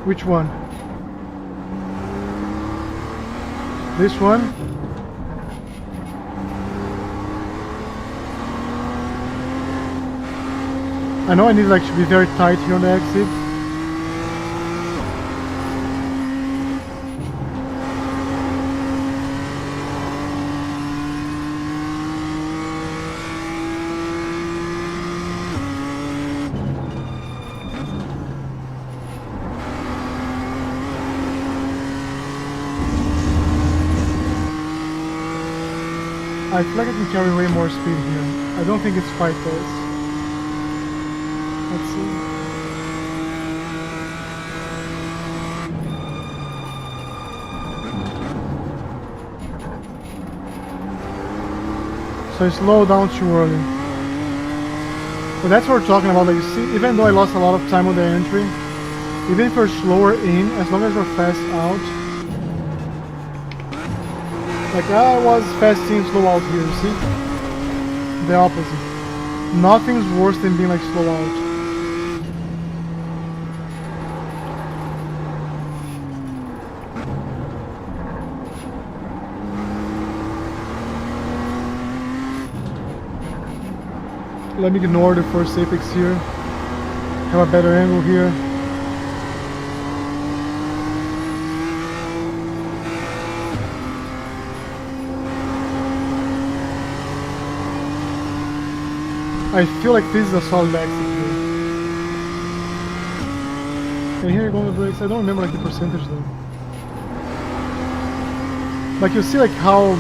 S1: Which one? This one? I know I need like to be very tight here on the exit. I feel like I can carry way more speed here. I don't think it's quite this. Let's see. So I slow down too early. But that's what we're talking about. Like, you see, even though I lost a lot of time on the entry, even if you're slower in, as long as you're fast out. Like, I was fast in, slow out here, see? The opposite. Nothing's worse than being like slow out. Let me ignore the first apex here. Have a better angle here. I feel like this is a solid exit here. And here you go on the brakes. I don't remember like the percentage though. Like you see like how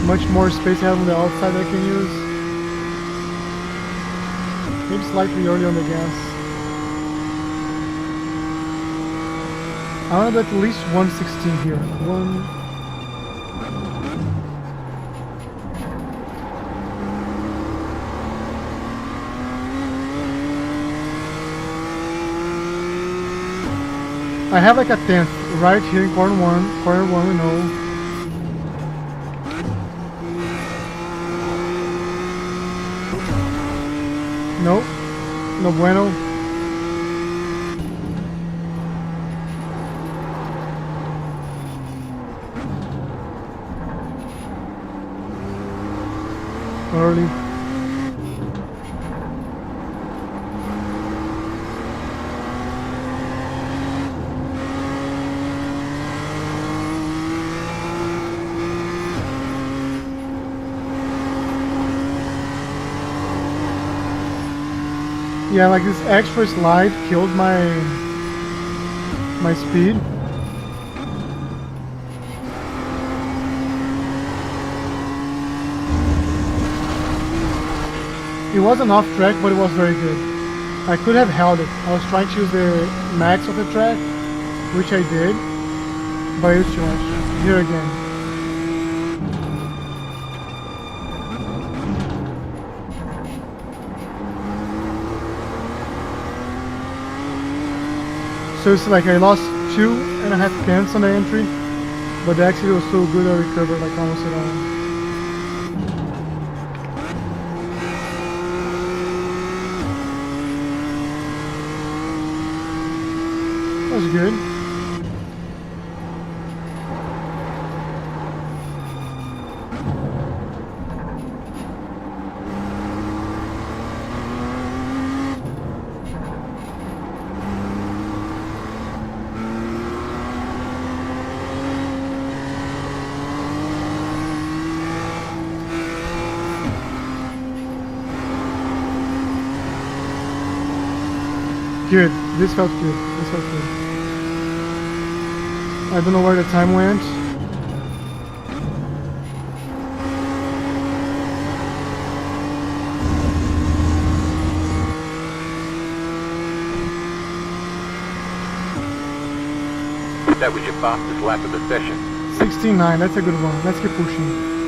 S1: much more space I have on the outside I can use. Maybe slightly early on the gas. I want to do at least 116 here. I have like a 10th right here in corner one we know. Nope, no bueno. Early. Yeah, like this extra slide killed my speed. It wasn't off track, but it was very good. I could have held it. I was trying to use the max of the track, which I did, but it was too much. Here again. So it's like I lost 2.5 tenths on the entry, but the exit was so good I recovered like almost at all. That was good. Good. This felt good. This felt good. I don't know where the time went.
S3: That was your fastest lap of the session.
S1: 16.9. That's a good one. Let's keep pushing.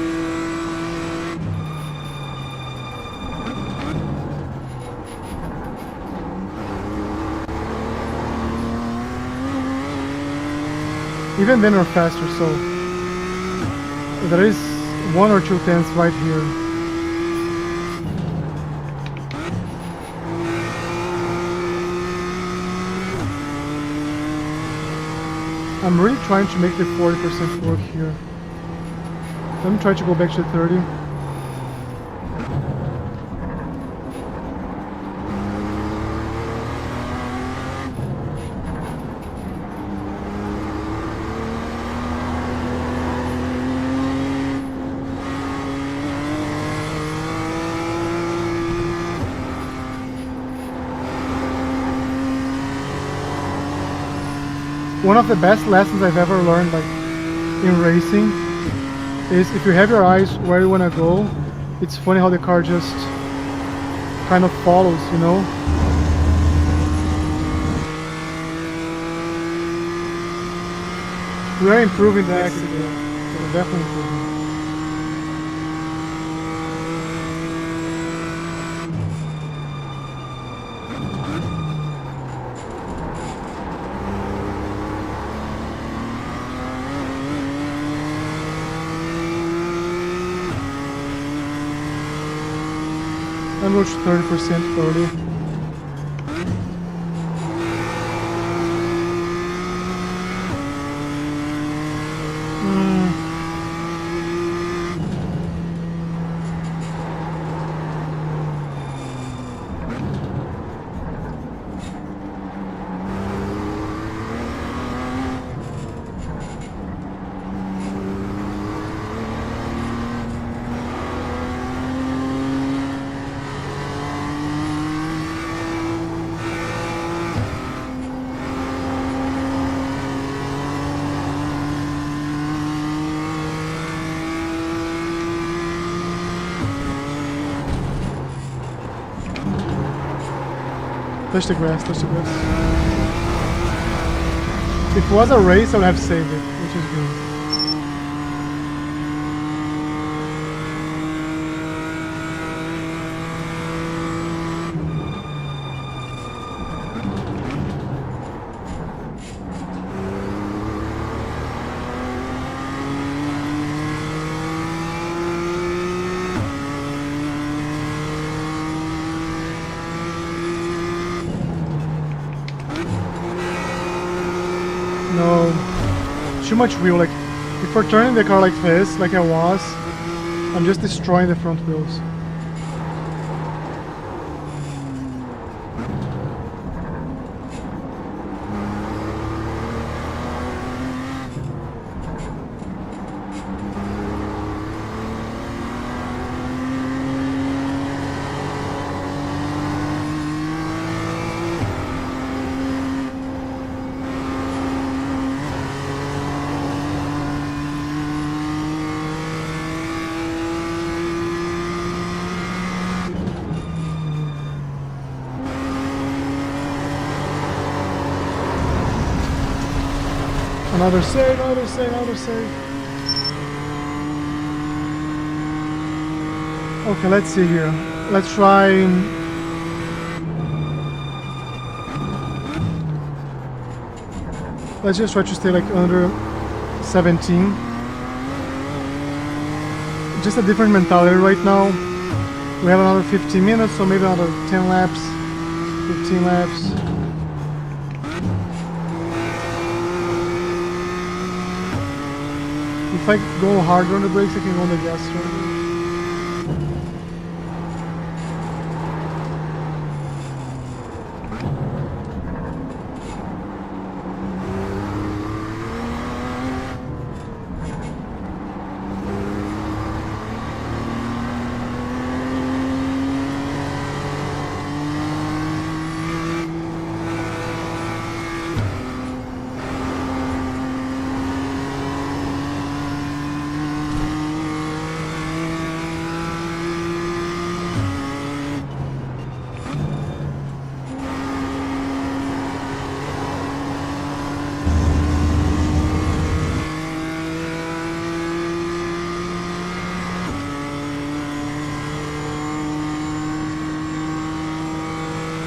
S1: Even then we're faster, so there is 1 or 2 tenths right here. I'm really trying to make the 40% work here. Let me try to go back to 30. One of the best lessons I've ever learned, like in racing, is if you have your eyes where you want to go, it's funny how the car just kind of follows, you know? We are improving the accident. We're definitely improving. And we're 30% early. Touch the grass, touch the grass. If it was a race, I would have saved it, which is good. No, too much wheel. Like, if we're turning the car like this, like I was, I'm just destroying the front wheels. Another save, another save, another save. Okay, let's see here. Let's try. Let's just try to stay like under 17. Just a different mentality right now. We have another 15 minutes, so maybe another 10 laps, 15 laps. If I go harder on the brakes, I can go on the gas stronger.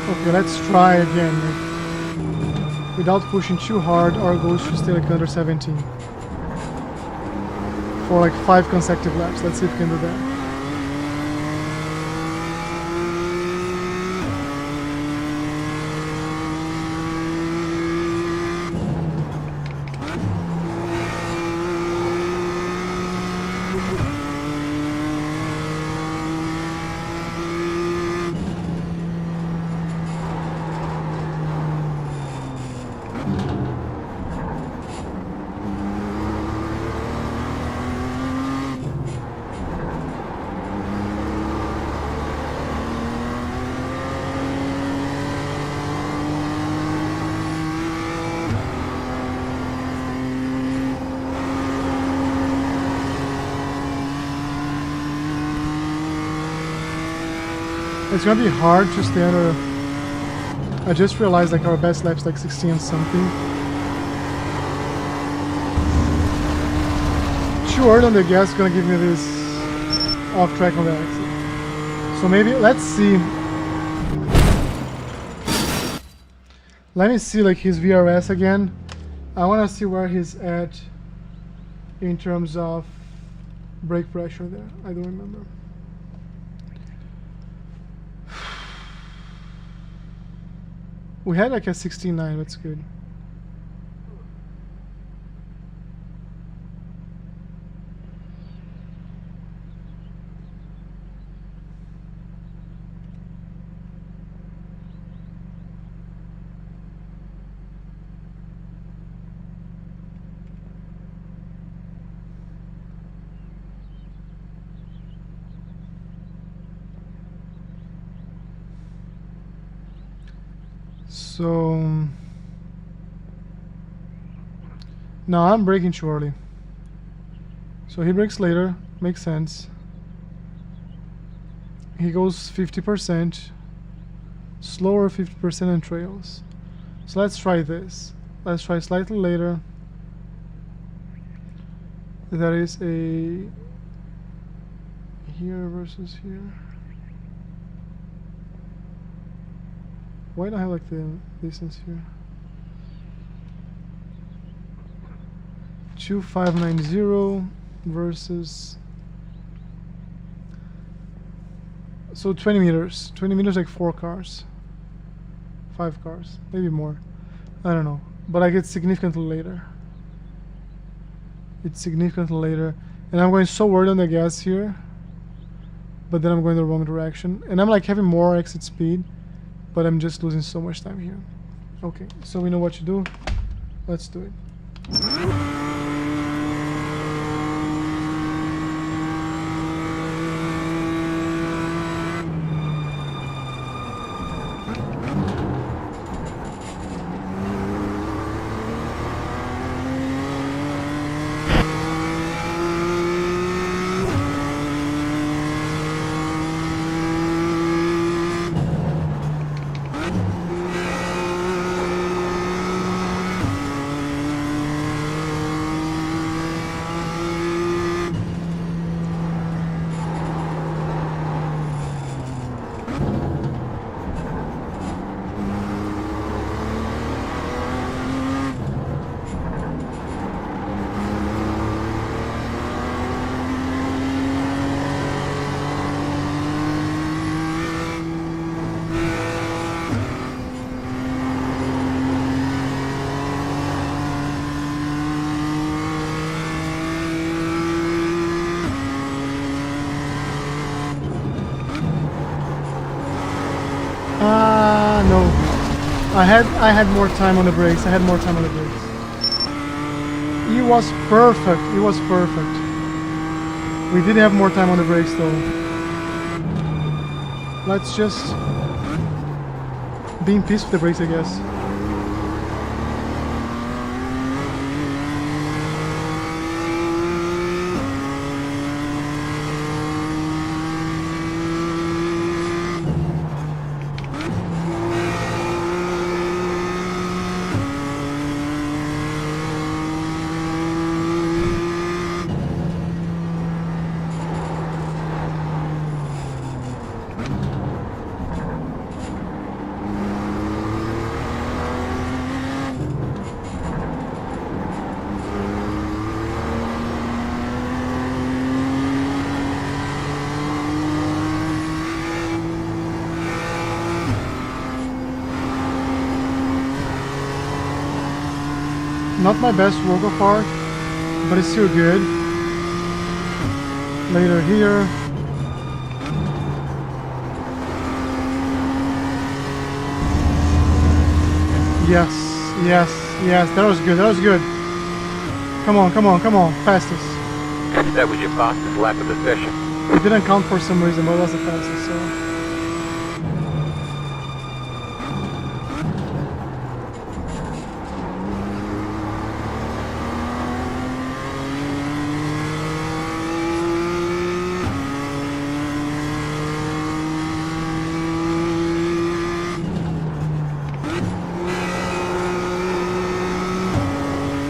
S1: Okay, let's try again. Without pushing too hard, our goal is to stay like under 17. For like 5 consecutive laps. Let's see if we can do that. It's gonna be hard to stay under. I just realized like our best lap's like 16 and something. Too early on the gas is gonna give me this off track on the exit. So maybe let's see. Let me see like his VRS again. I wanna see where he's at in terms of brake pressure there. I don't remember. We had like a 16.9, that's good. So now I'm braking too early. So he brakes later, makes sense. He goes 50%, slower 50% on trails. So let's try this. Let's try slightly later. That is a here versus here. Why don't I have like the distance here? 2590 versus, so 20 meters. 20 meters like 4 cars. 5 cars, maybe more. I don't know. But I get significantly later. It's significantly later. And I'm going so early on the gas here. But then I'm going the wrong direction. And I'm like having more exit speed. But I'm just losing so much time here. Okay, so we know what to do. Let's do it. No. I had more time on the brakes. I had more time on the brakes. It was perfect. It was perfect. We did have more time on the brakes though. Let's just be in peace with the brakes, I guess. Not my best work of art, but it's still good. Later here. Yes, yes, yes, that was good, that was good. Come on, come on, come on, fastest.
S3: That was your fastest lap of the session.
S1: It didn't count for some reason, but it was the fastest, so.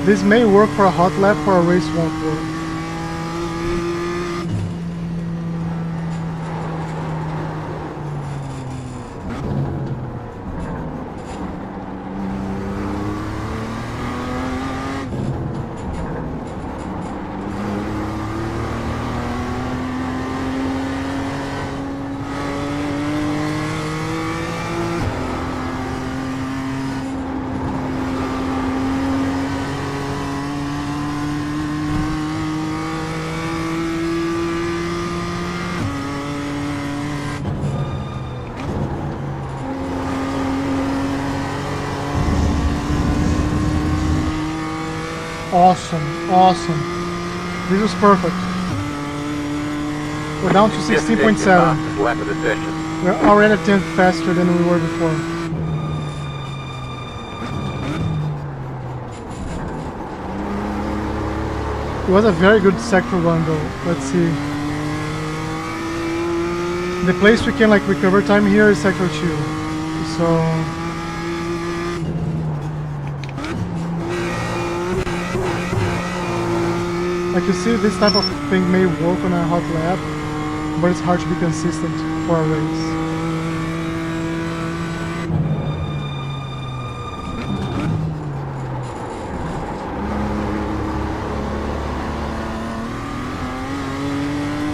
S1: This may work for a hot lap, for a race won't work. Awesome, awesome. This was perfect. We're down to 16.7.
S3: Lap of the session.
S1: We're already a tenth faster than we were before. It was a very good sector run though. Let's see. The place we can like recover time here is sector 2. So like you see, this type of thing may work on a hot lap, but it's hard to be consistent for a race.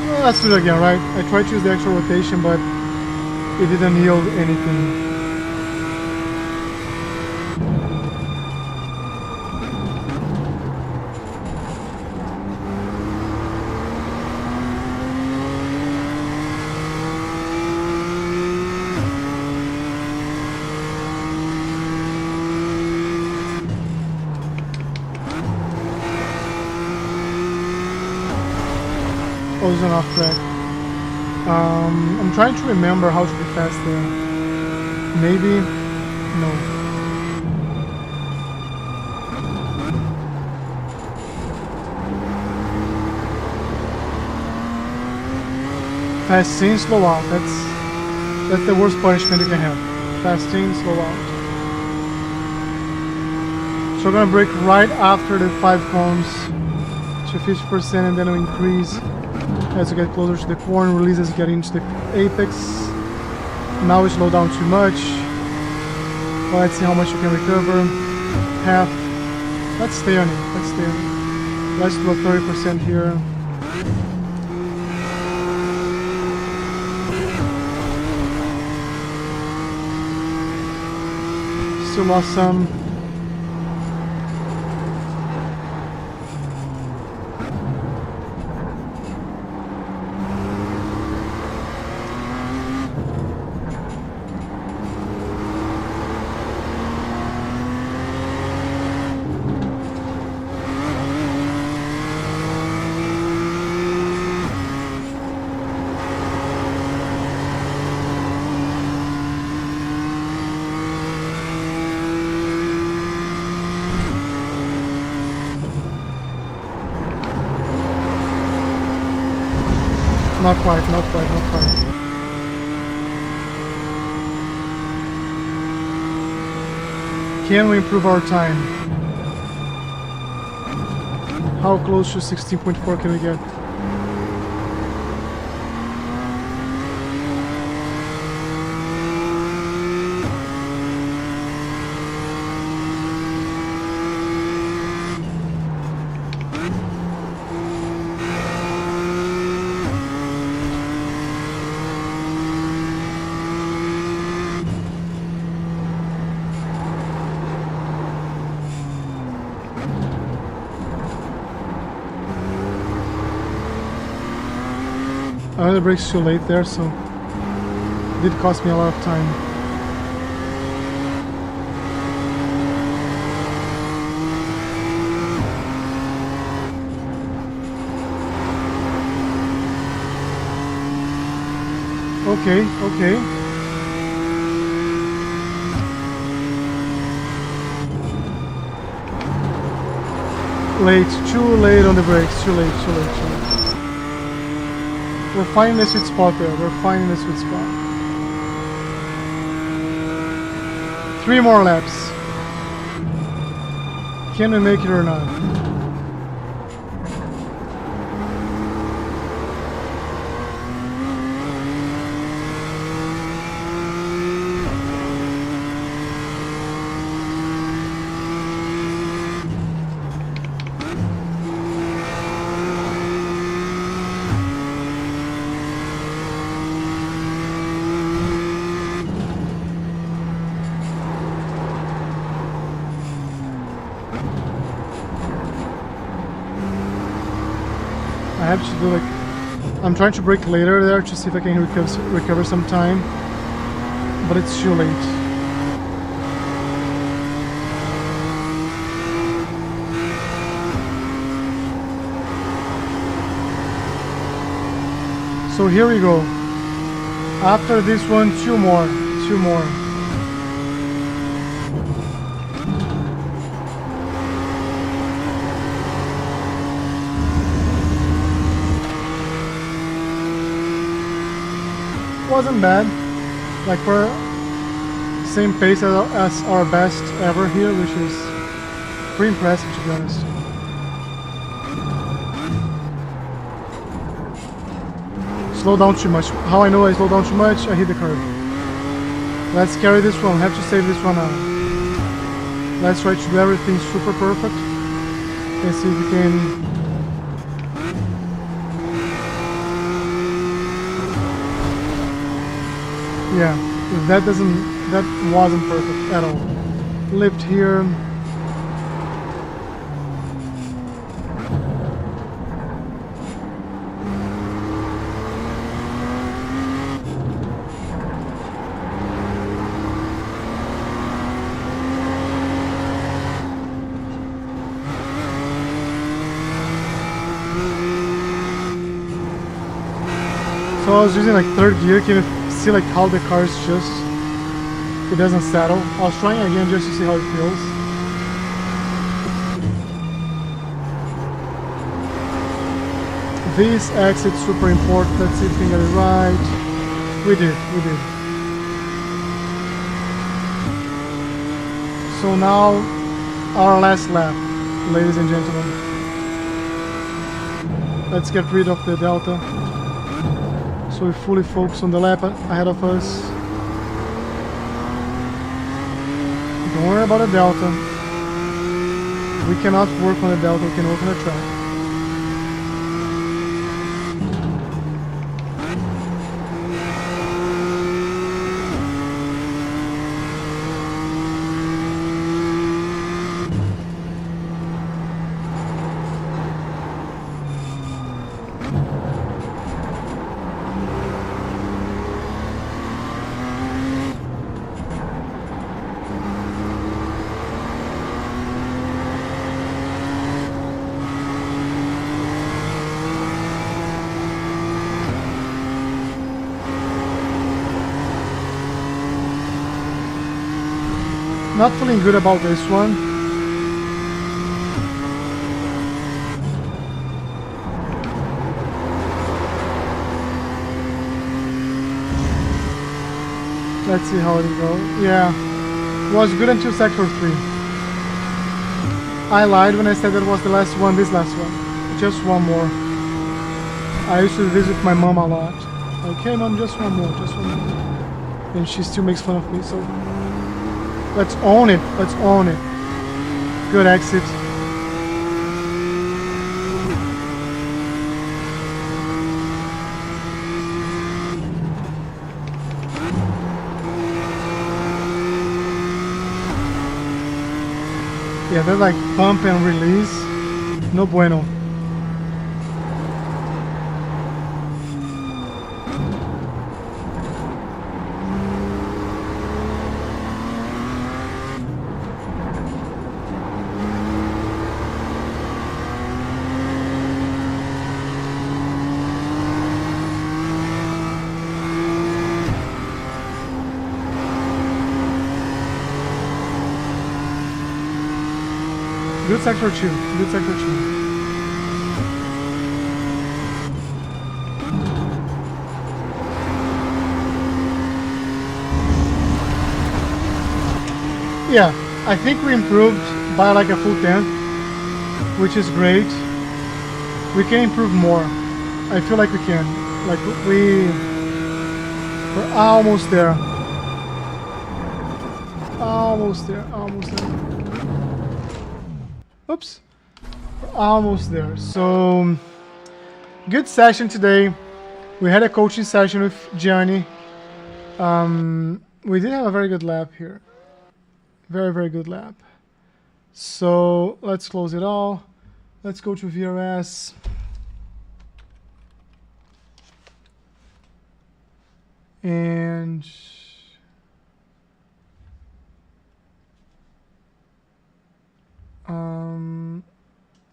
S1: Well, let's do it again, right? I tried to use the extra rotation, but it didn't yield anything. Oh, it's an off track. I'm trying to remember how to be fast there. Maybe? No. Fast in, slow out. That's the worst punishment you can have. Fast in, slow out. So we're gonna brake right after the 5 cones to 50%, and then we increase as you get closer to the corner, release as you get into the apex. Now we slow down too much. Well, let's see how much you can recover. Half. Let's stay on it. Let's stay on it. Let's do a 30% here. Still lost some. Not quite, not quite, not quite. Can we improve our time? How close to 16.4 can we get? I had the brakes too late there, so it did cost me a lot of time. Okay, okay. Late, too late on the brakes, too late, too late, too late. We're finding the sweet spot there. We're finding the sweet spot. 3 more laps. Can we make it or not? I have to do like, I'm trying to brake later there to see if I can recover some time, but it's too late. So here we go. After this one, two more. Wasn't bad. Like we're same pace as our best ever here, which is pretty impressive to be honest. Slow down too much. How I know I slow down too much? I hit the curb. Let's carry this one. Have to save this one out. Let's try to do everything super perfect. And see if we can. Yeah, if that wasn't perfect at all. Lift here. So I was using like third gear. Can you see like how the car is just, it doesn't settle. I was trying again just to see how it feels. This exit's super important. Let's see if we can get it right. We did. So now our last lap, ladies and gentlemen. Let's get rid of the delta. So we fully focus on the lap ahead of us. Don't worry about the delta. We cannot work on the delta, we can work on the track. Not feeling good about this one. Let's see how it goes. Yeah, was good until sector 3. I lied when I said that was the last one, this last one. Just one more. I used to visit my mom a lot. Okay, mom, just one more. And she still makes fun of me, so... Let's own it. Good exit. Yeah, they're like pump and release. No bueno. Good sector 2. Yeah, I think we improved by like a full tenth, which is great. We can improve more. I feel like we can. Like we're almost there. Almost there. Almost there. Oops. We're almost there. So good session today. We had a coaching session with Gianni. We did have a very good lap here. Very, very good lap. So let's close it all. Let's go to VRS. And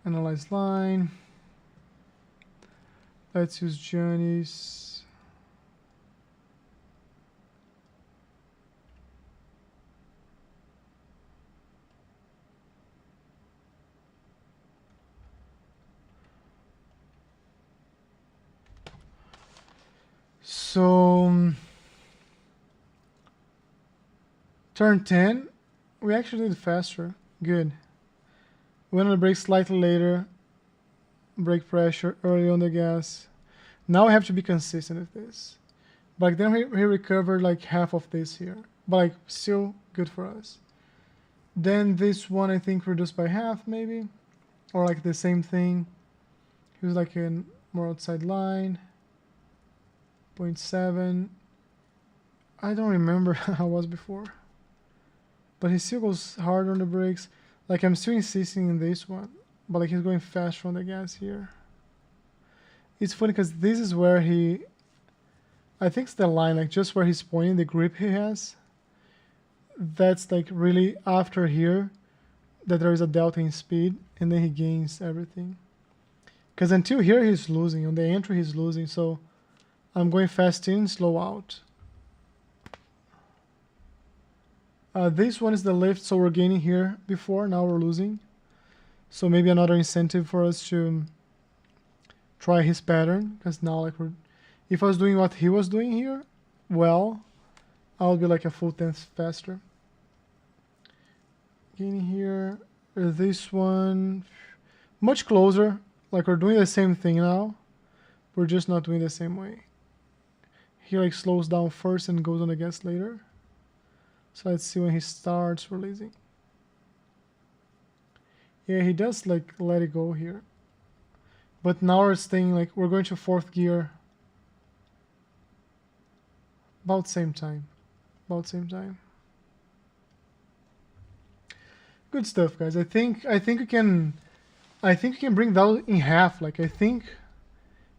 S1: analyze line. Let's use Gianni's. So turn 10, we actually did faster. Good. Went on the brake slightly later. Brake pressure early on the gas. Now I have to be consistent with this. But then he recovered like half of this here. But like still good for us. Then this one I think reduced by half maybe. Or like the same thing. He was like in more outside line. 0.7. I don't remember how it was before. But he still goes hard on the brakes. Like I'm still insisting in this one. But like he's going faster on the gas here. It's funny because this is where he... I think it's the line, like just where he's pointing, the grip he has. That's like really after here that there is a delta in speed. And then he gains everything. Because until here he's losing. On the entry he's losing. So I'm going fast in, slow out. This one is the lift, so we're gaining here before, now we're losing. So maybe another incentive for us to try his pattern, because now like if I was doing what he was doing here, well, I would be like a full tenth faster. Gaining here, this one, much closer, like we're doing the same thing now, we're just not doing the same way. He like slows down first and goes on the gas later. So let's see when he starts releasing. Yeah, he does like let it go here. But now we're staying like, we're going to fourth gear. About same time. About same time. Good stuff, guys. I think we can bring that in half. Like I think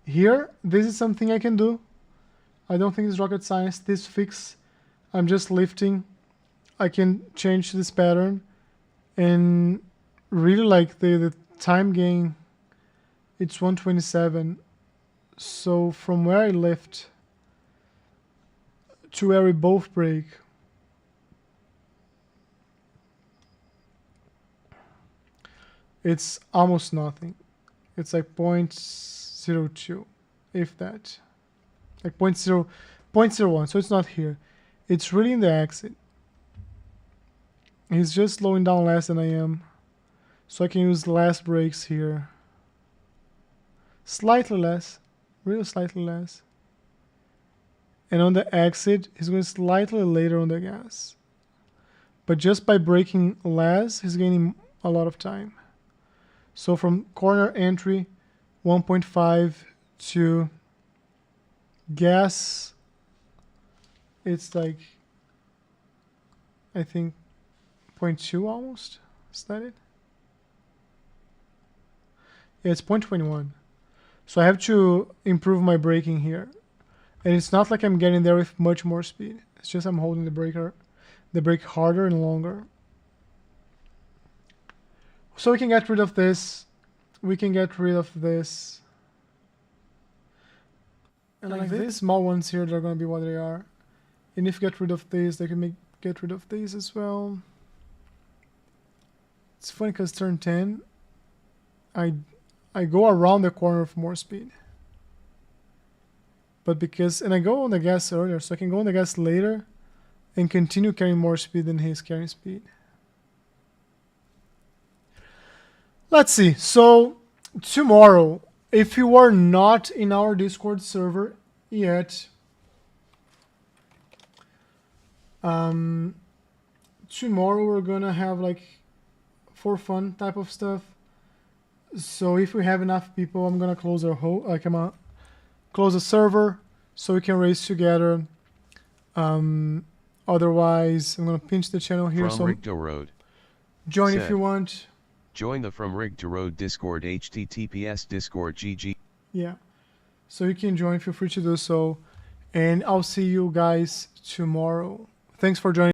S1: here, this is something I can do. I don't think it's rocket science. This fix, I'm just lifting. I can change this pattern and really like the time gain, it's 127. So from where I lift to where we both brake, it's almost nothing. It's like 0.02, if that. Like 0.01, so it's not here. It's really in the exit. He's just slowing down less than I am. So I can use less brakes here. Slightly less. Really slightly less. And on the exit, he's going slightly later on the gas. But just by braking less, he's gaining a lot of time. So from corner entry, 1.5 to gas, it's like, I think, 0.2 almost. Is that it? Yeah, it's 0.21. So I have to improve my braking here. And it's not like I'm getting there with much more speed. It's just I'm holding the brake harder and longer. So we can get rid of this. We can get rid of this. And like these small ones here, they're going to be what they are. And if you get rid of these, they can get rid of these as well. It's funny because turn 10, I go around the corner with more speed. But because, and I go on the gas earlier, so I can go on the gas later and continue carrying more speed than he's carrying speed. Let's see. So tomorrow, if you are not in our Discord server yet, tomorrow we're gonna have like for fun type of stuff. So if we have enough people, I'm gonna close our close the server so we can race together. Otherwise, I'm gonna pinch the channel here.
S4: From
S1: So
S4: Rig to Road.
S1: join if
S4: Said.
S1: you want.
S4: Join the From Rig to Road Discord, https Discord GG.
S1: Yeah. So you can join. Feel free to do so. And I'll see you guys tomorrow. Thanks for joining.